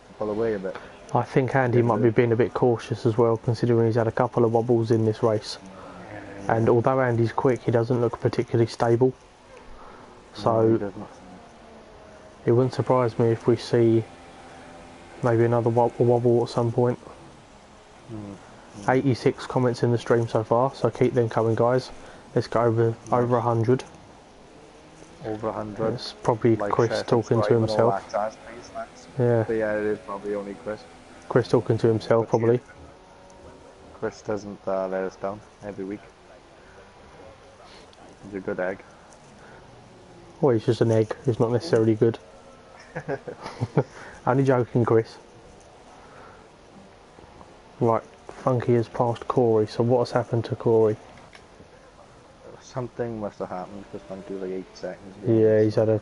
Speaker 2: to pull away a bit.
Speaker 1: I think Andy might be being a bit cautious as well, considering he's had a couple of wobbles in this race.
Speaker 2: Yeah.
Speaker 1: And although Andy's quick, he doesn't look particularly stable. So
Speaker 2: No,
Speaker 1: it wouldn't surprise me if we see maybe another wobble at some point. 86 comments in the stream so far, so keep them coming, guys. Let's go over 100.
Speaker 2: Over 100.
Speaker 1: It's probably
Speaker 2: Like,
Speaker 1: Chris
Speaker 2: share,
Speaker 1: talking to
Speaker 2: subscribe and all
Speaker 1: himself.
Speaker 2: that jazz, please, thanks.
Speaker 1: Yeah,
Speaker 2: But yeah, it is probably only Chris.
Speaker 1: Chris talking to himself probably.
Speaker 2: Chris doesn't let us down every week. He's a good egg.
Speaker 1: Well, he's just an egg. He's not necessarily good. Only joking, Chris. Right, Funky has passed Corey, so what has happened to Corey?
Speaker 2: Something must have happened because Funky was like 8 seconds.
Speaker 1: Yeah, he's had a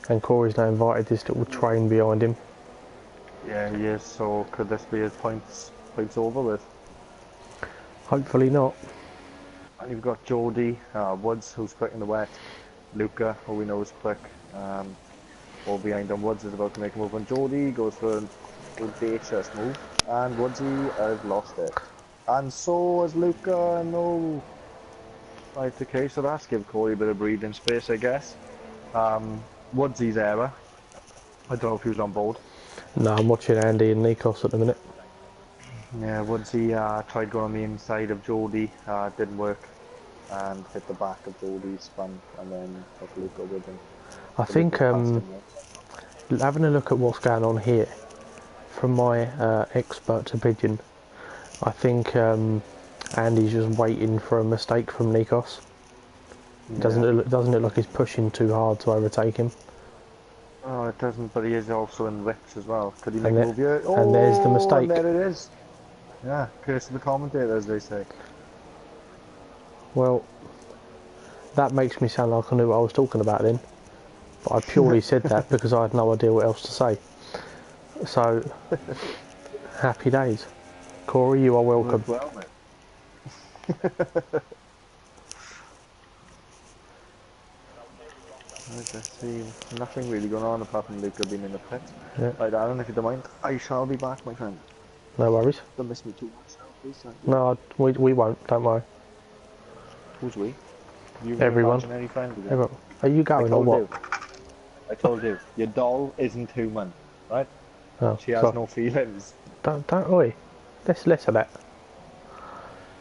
Speaker 1: And Corey's now invited this little train behind him.
Speaker 2: Yeah, he is. So could this be his points over with?
Speaker 1: Hopefully not.
Speaker 2: And you've got Geordie, Woods, who's quick in the wet. Luca, who we know is quick. All behind on Woods is about to make a move on Geordie. Goes for an audacious move. And Woodsy has lost it. And so has Luca. No. Right, okay, so that's give Corey a bit of breathing space, I guess. Woodsy's error. I don't know if he was on board.
Speaker 1: No, I'm watching Andy and Nikos at the minute.
Speaker 2: Yeah, Woodsy tried going on the inside of Geordie, didn't work, and hit the back of Geordie, spun, and then took Luca with him.
Speaker 1: I think having a look at what's going on here, from my expert opinion, I think Andy's just waiting for a mistake from Nikos.
Speaker 2: Yeah.
Speaker 1: Doesn't it look he's pushing too hard to overtake him?
Speaker 2: Oh, it doesn't, but he is also in whips as well. Could he make a move here?
Speaker 1: Oh, and there's the mistake.
Speaker 2: And there it is. Yeah, curse of the commentator, as they say.
Speaker 1: Well, that makes me sound like I knew what I was talking about then. But I purely said that because I had no idea what else to say. So, happy days. Corey, you are welcome.
Speaker 2: Well, mate. Let's see, nothing really going on apart from Luca being in the pit.
Speaker 1: Yeah.
Speaker 2: Right, Alan, if you don't mind, I shall be back, my friend.
Speaker 1: No worries.
Speaker 2: Don't miss me too much now, please. Thank you.
Speaker 1: No, we won't, don't worry.
Speaker 2: Who's we? You
Speaker 1: Everyone. Everyone. Are you going or what?
Speaker 2: I told you, your doll isn't human, right?
Speaker 1: Oh,
Speaker 2: she has no feelings.
Speaker 1: Don't oi. Let's less of that.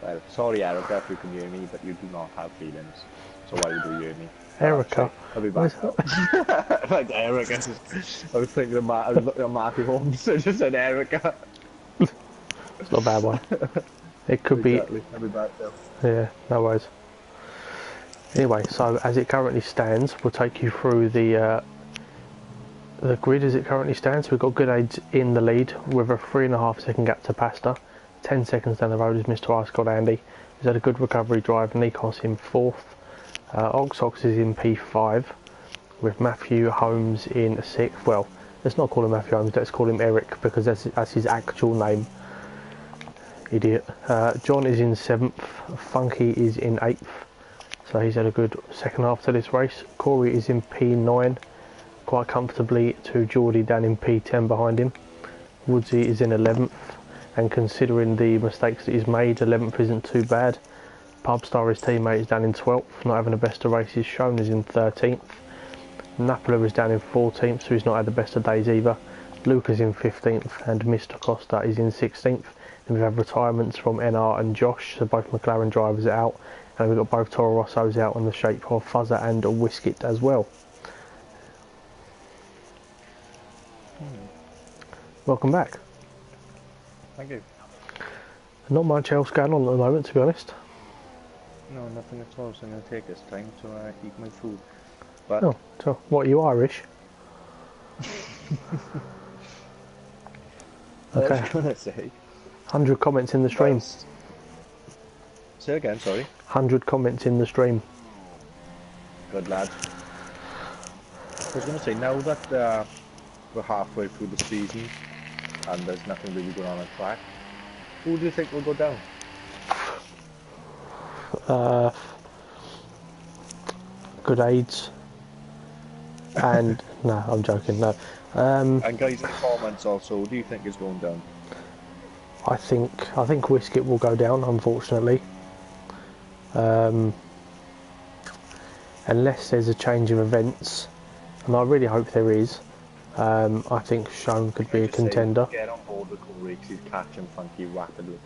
Speaker 2: Well, sorry Erica if you can hear me, but you do not have feelings. So why would you hear me?
Speaker 1: Erica.
Speaker 2: I'll be back. Like Erica. I was thinking of I was looking at Matthew Holmes, so I just said Erica.
Speaker 1: It's not a bad one. It could
Speaker 2: exactly. I'll be back though.
Speaker 1: Yeah, no worries. Anyway, so as it currently stands, we'll take you through the grid as it currently stands. We've got Good Aids in the lead with a 3.5 second gap to Pasta. 10 seconds down the road is Mr. Ice God Andy. He's had a good recovery drive. Nikos in 4th. Ox is in P5 with Matthew Holmes in 6th. Well, let's not call him Matthew Holmes, let's call him Eric because that's his actual name. Idiot. John is in 7th. Funky is in 8th. So he's had a good second half to this race. Corey is in P9, quite comfortably to Geordie down in P10 behind him. Woodsy is in 11th, and considering the mistakes that he's made, 11th isn't too bad. Pubstar, his teammate, is down in 12th, not having the best of races shown, is in 13th. Napoli is down in 14th, so he's not had the best of days either. Luke is in 15th, and Mr. Costa is in 16th. And we have retirements from NR and Josh, so both McLaren drivers are out. And we've got both Toro Rossos out in the shape of Fuzzer and Whiskit as well. Welcome back.
Speaker 2: Thank you.
Speaker 1: Not much else going on at the moment, to be honest.
Speaker 2: No, nothing at all, so I'm going to take this time to eat my food. But
Speaker 1: oh, so what, are you Irish? Okay.
Speaker 2: I was going to say
Speaker 1: 100 comments in the stream.
Speaker 2: Say again, sorry.
Speaker 1: 100 comments in the stream.
Speaker 2: Good lad. I was going to say, now that we're halfway through the season and there's nothing really going on track, who do you think will go down?
Speaker 1: Good Aids. And no, I'm joking. No.
Speaker 2: And guys in the comments also, who do you think is going down?
Speaker 1: I think Whiskit will go down, unfortunately. Unless there's a change of events, and I really hope there is. I think Sean could be a contender.
Speaker 2: Get on board with Corey because he's catching Funky rapidly.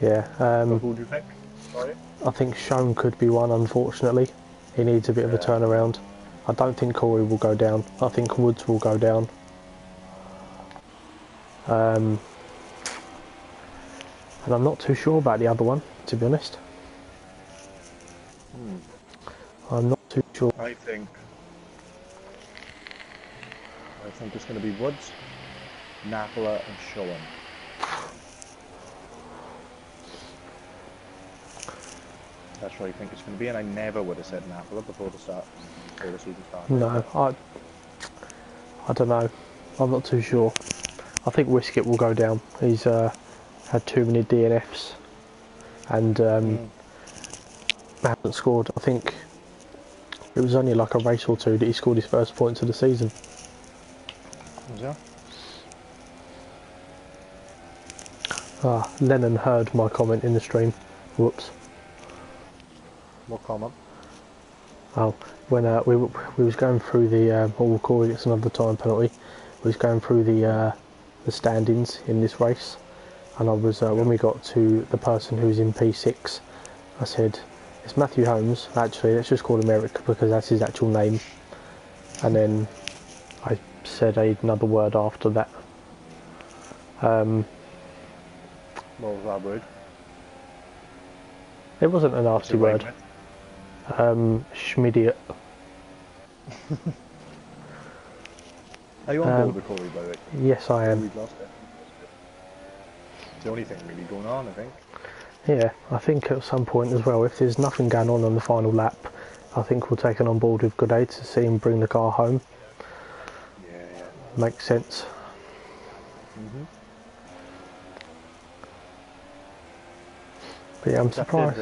Speaker 1: Yeah.
Speaker 2: So who do you think? Sorry?
Speaker 1: I think Sean could be one, unfortunately. He needs a bit of a turnaround. I don't think Corey will go down. I think Woods will go down. And I'm not too sure about the other one, to be honest. I'm not too sure.
Speaker 2: I think it's going to be Woods, Napola and Showen. That's what I think it's going to be, and I never would have said Napoli before the season started.
Speaker 1: No, I don't know. I'm not too sure. I think Wiskett will go down. He's had too many DNFs and hasn't scored. I think it was only like a race or two that he scored his first points of the season.
Speaker 2: Was that?
Speaker 1: Lennon heard my comment in the stream. Whoops.
Speaker 2: What comment?
Speaker 1: Oh, when we was going through the we'll call it another time penalty. We was going through the standings in this race, and I was when we got to the person who was in P6, I said, "It's Matthew Holmes. Actually, let's just call him Eric because that's his actual name." And then I said another word after that.
Speaker 2: What was that word?
Speaker 1: It wasn't a nasty word. Schmidiot.
Speaker 2: Are you on board with Corey, by the way?
Speaker 1: Yes, I am.
Speaker 2: We've lost it. It's the only thing really going on, I think.
Speaker 1: Yeah, I think at some point as well, if there's nothing going on the final lap, I think we'll take it on board with Gooday to see him bring the car home.
Speaker 2: Yeah.
Speaker 1: Makes sense. But yeah, I'm surprised.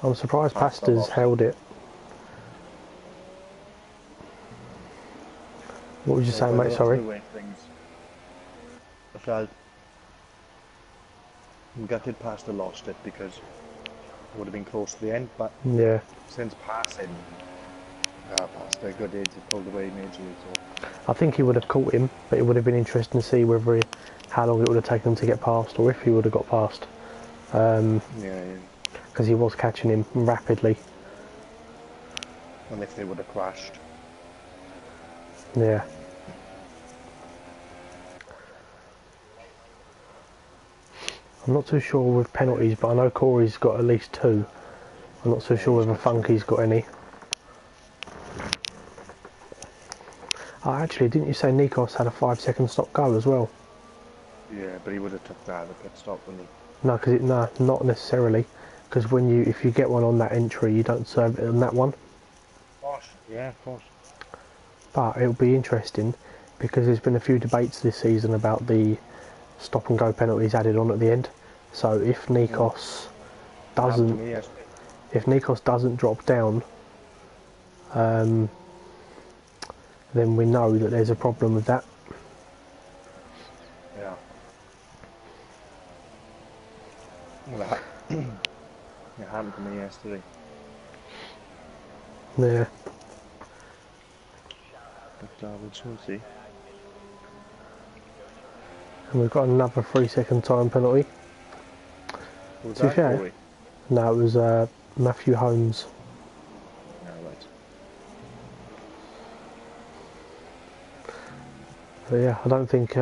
Speaker 1: I'm surprised Pasta's held it. What would you say, mate? Sorry.
Speaker 2: I felt gutted Pasta lost it because it would have been close to the end, but
Speaker 1: Yeah,
Speaker 2: since passing Pasta, Gooday pulled away majorly. So
Speaker 1: I think he would have caught him, but it would have been interesting to see whether how long it would have taken him to get past, or if he would have got past. Because he was catching him rapidly.
Speaker 2: And if they would have crashed.
Speaker 1: Yeah. I'm not too sure with penalties, but I know Corey's got at least 2. I'm not so sure whether Funky's got any. Oh, actually, didn't you say Nikos had a 5-second stop go as well?
Speaker 2: Yeah, but he would have took that at the pit stop, wouldn't he?
Speaker 1: No, because no, not necessarily. Because if you get one on that entry, you don't serve it on that one.
Speaker 2: Of course. Yeah, of course.
Speaker 1: But it'll be interesting because there's been a few debates this season about the stop and go penalties added on at the end. So if Nikos doesn't drop down, then we know that there's a problem with that.
Speaker 2: Yeah. It happened to me yesterday.
Speaker 1: Yeah.
Speaker 2: But we'll soon see.
Speaker 1: And we've got another 3-second time penalty.
Speaker 2: Was
Speaker 1: To be
Speaker 2: that
Speaker 1: fair,
Speaker 2: Corey?
Speaker 1: no, it was Matthew Holmes.
Speaker 2: Yeah, right.
Speaker 1: But yeah, I don't think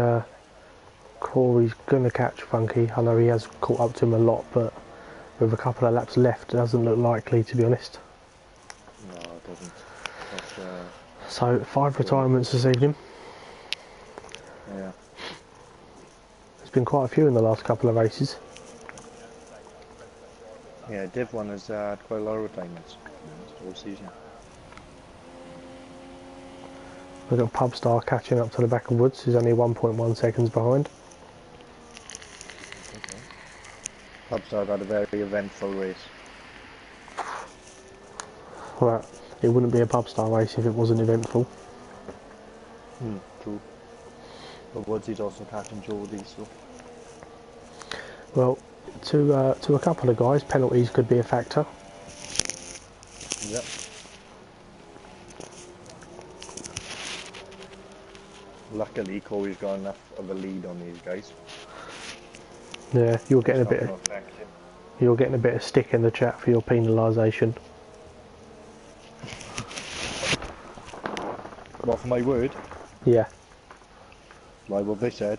Speaker 1: Corey's going to catch Funky. I know he has caught up to him a lot, but with a couple of laps left, it doesn't look likely, to be honest.
Speaker 2: No, it doesn't. But,
Speaker 1: So 5 retirements this evening.
Speaker 2: yeah.
Speaker 1: There's been quite a few in the last couple of races.
Speaker 2: Yeah, Div 1 has had quite a lot of retirements all season.
Speaker 1: We've got Pubstar catching up to the back of Woods, who's only 1.1 seconds behind.
Speaker 2: Pubstar had a very eventful race.
Speaker 1: Well, it wouldn't be a Pubstar race if it wasn't eventful.
Speaker 2: True. But Woods is also catching Geordie, so.
Speaker 1: Well, to a couple of guys, penalties could be a factor.
Speaker 2: Yep. Luckily, Corey's got enough of a lead on these guys.
Speaker 1: Yeah, you're getting a bit of stick in the chat for your penalisation.
Speaker 2: What, for my word?
Speaker 1: Yeah.
Speaker 2: Like what they said.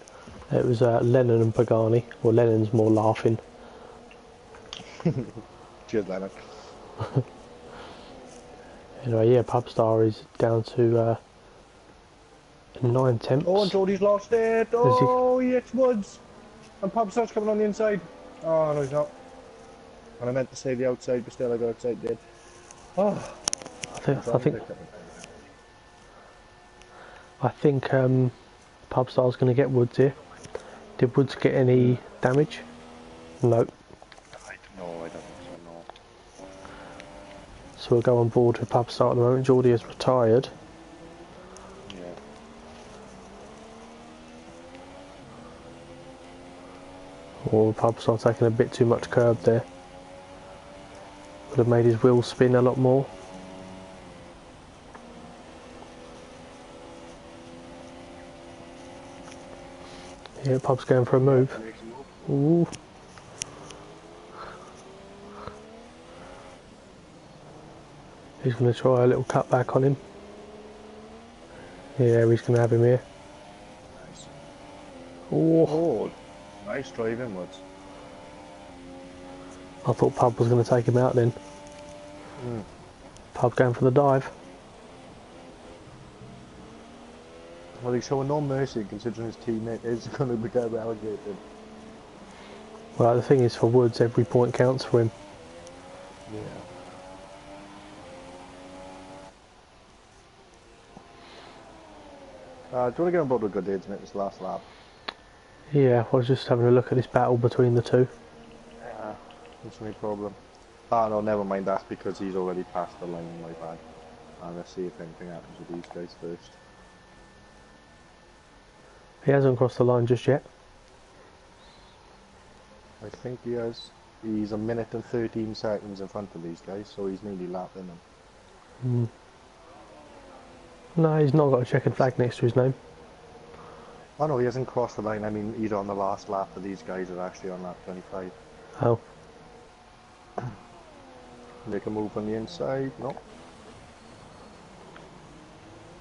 Speaker 1: It was Lennon and Pagani. Well, Lennon's more laughing.
Speaker 2: Cheers, Lennon.
Speaker 1: Anyway, yeah, Pubstar is down to 9 tenths.
Speaker 2: Oh, and Geordie's lost it. Oh, it's Woods. And Pubstar's coming on the inside. Oh, no, he's not. And I meant to say the outside, but still I got outside did. Oh,
Speaker 1: I think I
Speaker 2: John
Speaker 1: think
Speaker 2: picked up a penalty.
Speaker 1: I think Pubstar's going to get Woods here. Did Woods get any damage? No.
Speaker 2: No, I don't think so, no.
Speaker 1: So we'll go on board with Pubstar at the moment. Geordie has retired.
Speaker 2: Yeah.
Speaker 1: Or Pubstar taking a bit too much curb there. Would have made his wheels spin a lot more. Yeah, Pub's going for a move. Ooh. He's going to try a little cut back on him. Yeah, he's going to have him here.
Speaker 2: Nice.
Speaker 1: Oh,
Speaker 2: Oh, nice drive inwards.
Speaker 1: I thought Pub was going to take him out then. Pub going for the dive.
Speaker 2: Well, he's showing no mercy considering his teammate is going to get relegated.
Speaker 1: Well, the thing is, for Woods, every point counts for him.
Speaker 2: Yeah. Do you want to get on board with good aids, mate, this last lap?
Speaker 1: Yeah, I was just having a look at this battle between the two.
Speaker 2: Yeah. That's no problem. Ah, no, never mind, that's because he's already passed the line, my bad. Let's see if anything happens with these guys first.
Speaker 1: He hasn't crossed the line just yet.
Speaker 2: I think he has. He's a minute and 13 seconds in front of these guys, so he's nearly lapping them.
Speaker 1: No, he's not got a checkered flag next to his name.
Speaker 2: Oh no, he hasn't crossed the line. I mean, he's on the last lap, but these guys are actually on lap 25.
Speaker 1: Oh,
Speaker 2: Make a move on the inside. No.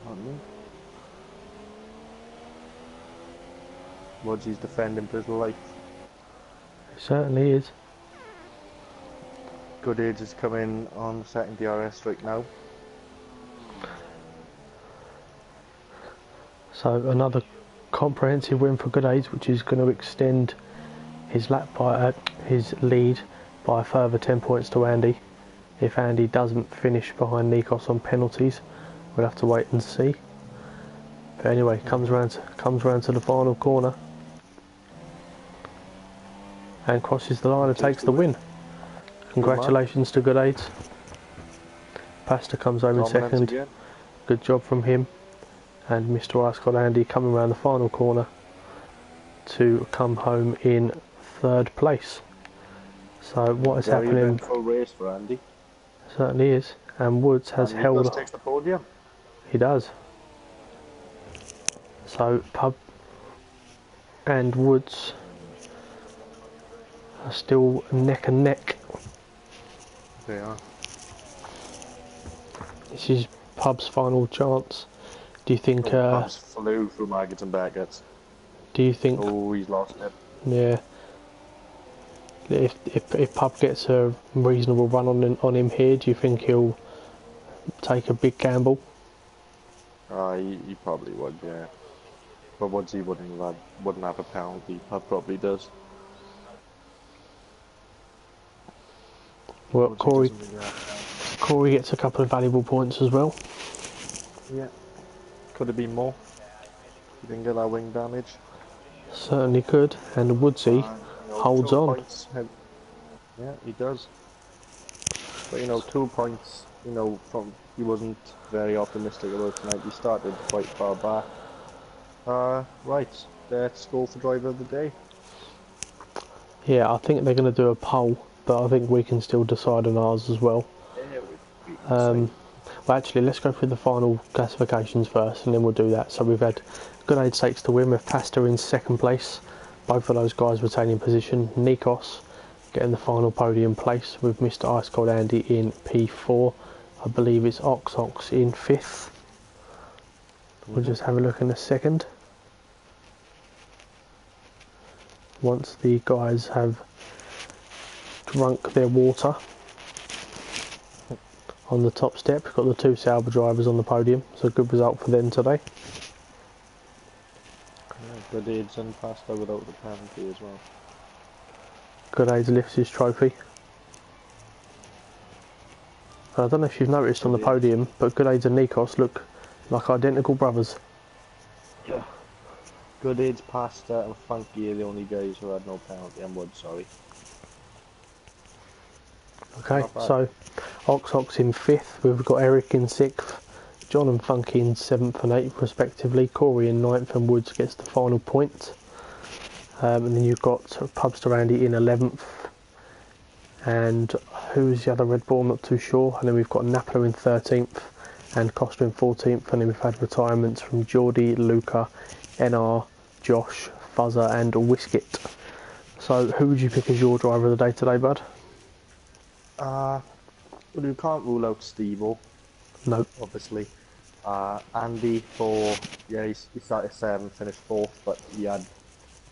Speaker 2: Not me. Woodsy's defending for his life.
Speaker 1: he certainly is.
Speaker 2: Good Age is coming on the second DRS right now.
Speaker 1: So another comprehensive win for Good Aids, which is going to extend his his lead by a further 10 points to Andy. If Andy doesn't finish behind Nikos on penalties, we'll have to wait and see. But anyway, comes round to the final corner and crosses the line and takes the win. Congratulations to Good Aids. Pasta comes home in second.
Speaker 2: Again.
Speaker 1: Good job from him. And Mr. Ice Cold Andy coming around the final corner to come home in third place. So what is happening?
Speaker 2: Very eventful race for Andy.
Speaker 1: Certainly is. And Woods has
Speaker 2: and
Speaker 1: held.
Speaker 2: Takes the podium.
Speaker 1: He does. So Pub and Woods are still neck and neck.
Speaker 2: They are.
Speaker 1: This is Pub's final chance. Do you think?
Speaker 2: Pub's flew through Maggots and Beckett's.
Speaker 1: Do you think?
Speaker 2: Oh, he's lost it.
Speaker 1: Yeah. If Pub gets a reasonable run on him here, do you think he'll take a big gamble?
Speaker 2: He probably would, yeah. But Woodsy wouldn't have a penalty. Pub probably does.
Speaker 1: Well,
Speaker 2: Woodsy
Speaker 1: Corey gets a couple of valuable points as well.
Speaker 2: Yeah. Could have been more. He didn't get that wing damage.
Speaker 1: Certainly could. And Woodsy holds on.
Speaker 2: Yeah, he does. But 2 points. From he wasn't very optimistic about tonight. He started quite far back. Right. Let's go for driver of the day.
Speaker 1: Yeah, I think they're going to do a poll, but I think we can still decide on ours as well.
Speaker 2: Yeah,
Speaker 1: Well, actually, let's go through the final classifications first, and then we'll do that. So we've had Good Aid takes the win with Pasta in second place. Both of those guys retaining position. Nikos getting the final podium place with Mr. Ice Cold Andy in P4. I believe it's Ox in 5th. We'll just have a look in a second. Once the guys have drunk their water on the top step, we've got the 2 Sauber drivers on the podium, so a good result for them today.
Speaker 2: Yeah, Good Aids and Pasta without the penalty as well.
Speaker 1: Good Aids lifts his trophy. I don't know if you've noticed on the podium, but Good Aids and Nikos look like identical brothers.
Speaker 2: Yeah. Good Aids, Pasta and Funky are the only guys who had no penalty and Wood, sorry.
Speaker 1: Okay, so Ox in 5th, we've got Eric in 6th, John and Funky in 7th and 8th respectively, Corey in 9th and Woods gets the final point. And then you've got Pubster Andy in 11th, and who's the other Red Bull, I'm not too sure. And then we've got Napper in 13th and Costa in 14th, and then we've had retirements from Geordie, Luca, NR, Josh, Fuzzer and Whiskit. So who would you pick as your driver of the day today, bud?
Speaker 2: Well, you can't rule out Steve-O.
Speaker 1: No.
Speaker 2: Obviously. Andy he started 7th, finished 4th, but he had,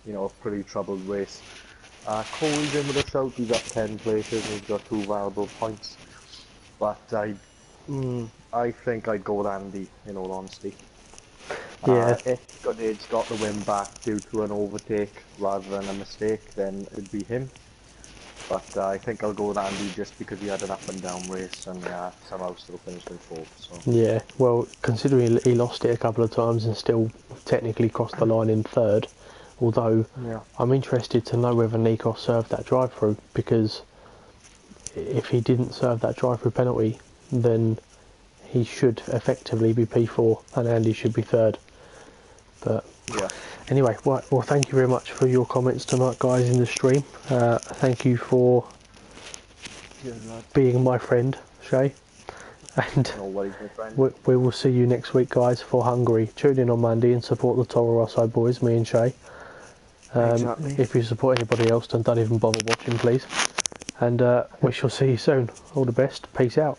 Speaker 2: a pretty troubled race. Corey's in with a shout, he's up 10 places and he's got 2 valuable points. But I think I'd go with Andy, in all honesty.
Speaker 1: Yeah.
Speaker 2: If Goodage got the win back due to an overtake rather than a mistake, then it'd be him. But I think I'll go with Andy just because he had an up and down race and somehow still finished in 4th. So.
Speaker 1: Yeah, well, considering he lost it a couple of times and still technically crossed the line in 3rd, although I'm interested to know whether Nikos served that drive-through, because if he didn't serve that drive-through penalty, then he should effectively be P4 and Andy should be 3rd. But anyway, well, thank you very much for your comments tonight, guys, in the stream. Thank you for being my friend, Shay. And we will see you next week, guys, for Hungary. Tune in on Monday and support the Toro Rosso boys, me and Shay.
Speaker 2: Exactly.
Speaker 1: If you support anybody else, then don't even bother watching, please. And we shall see you soon. All the best. Peace out.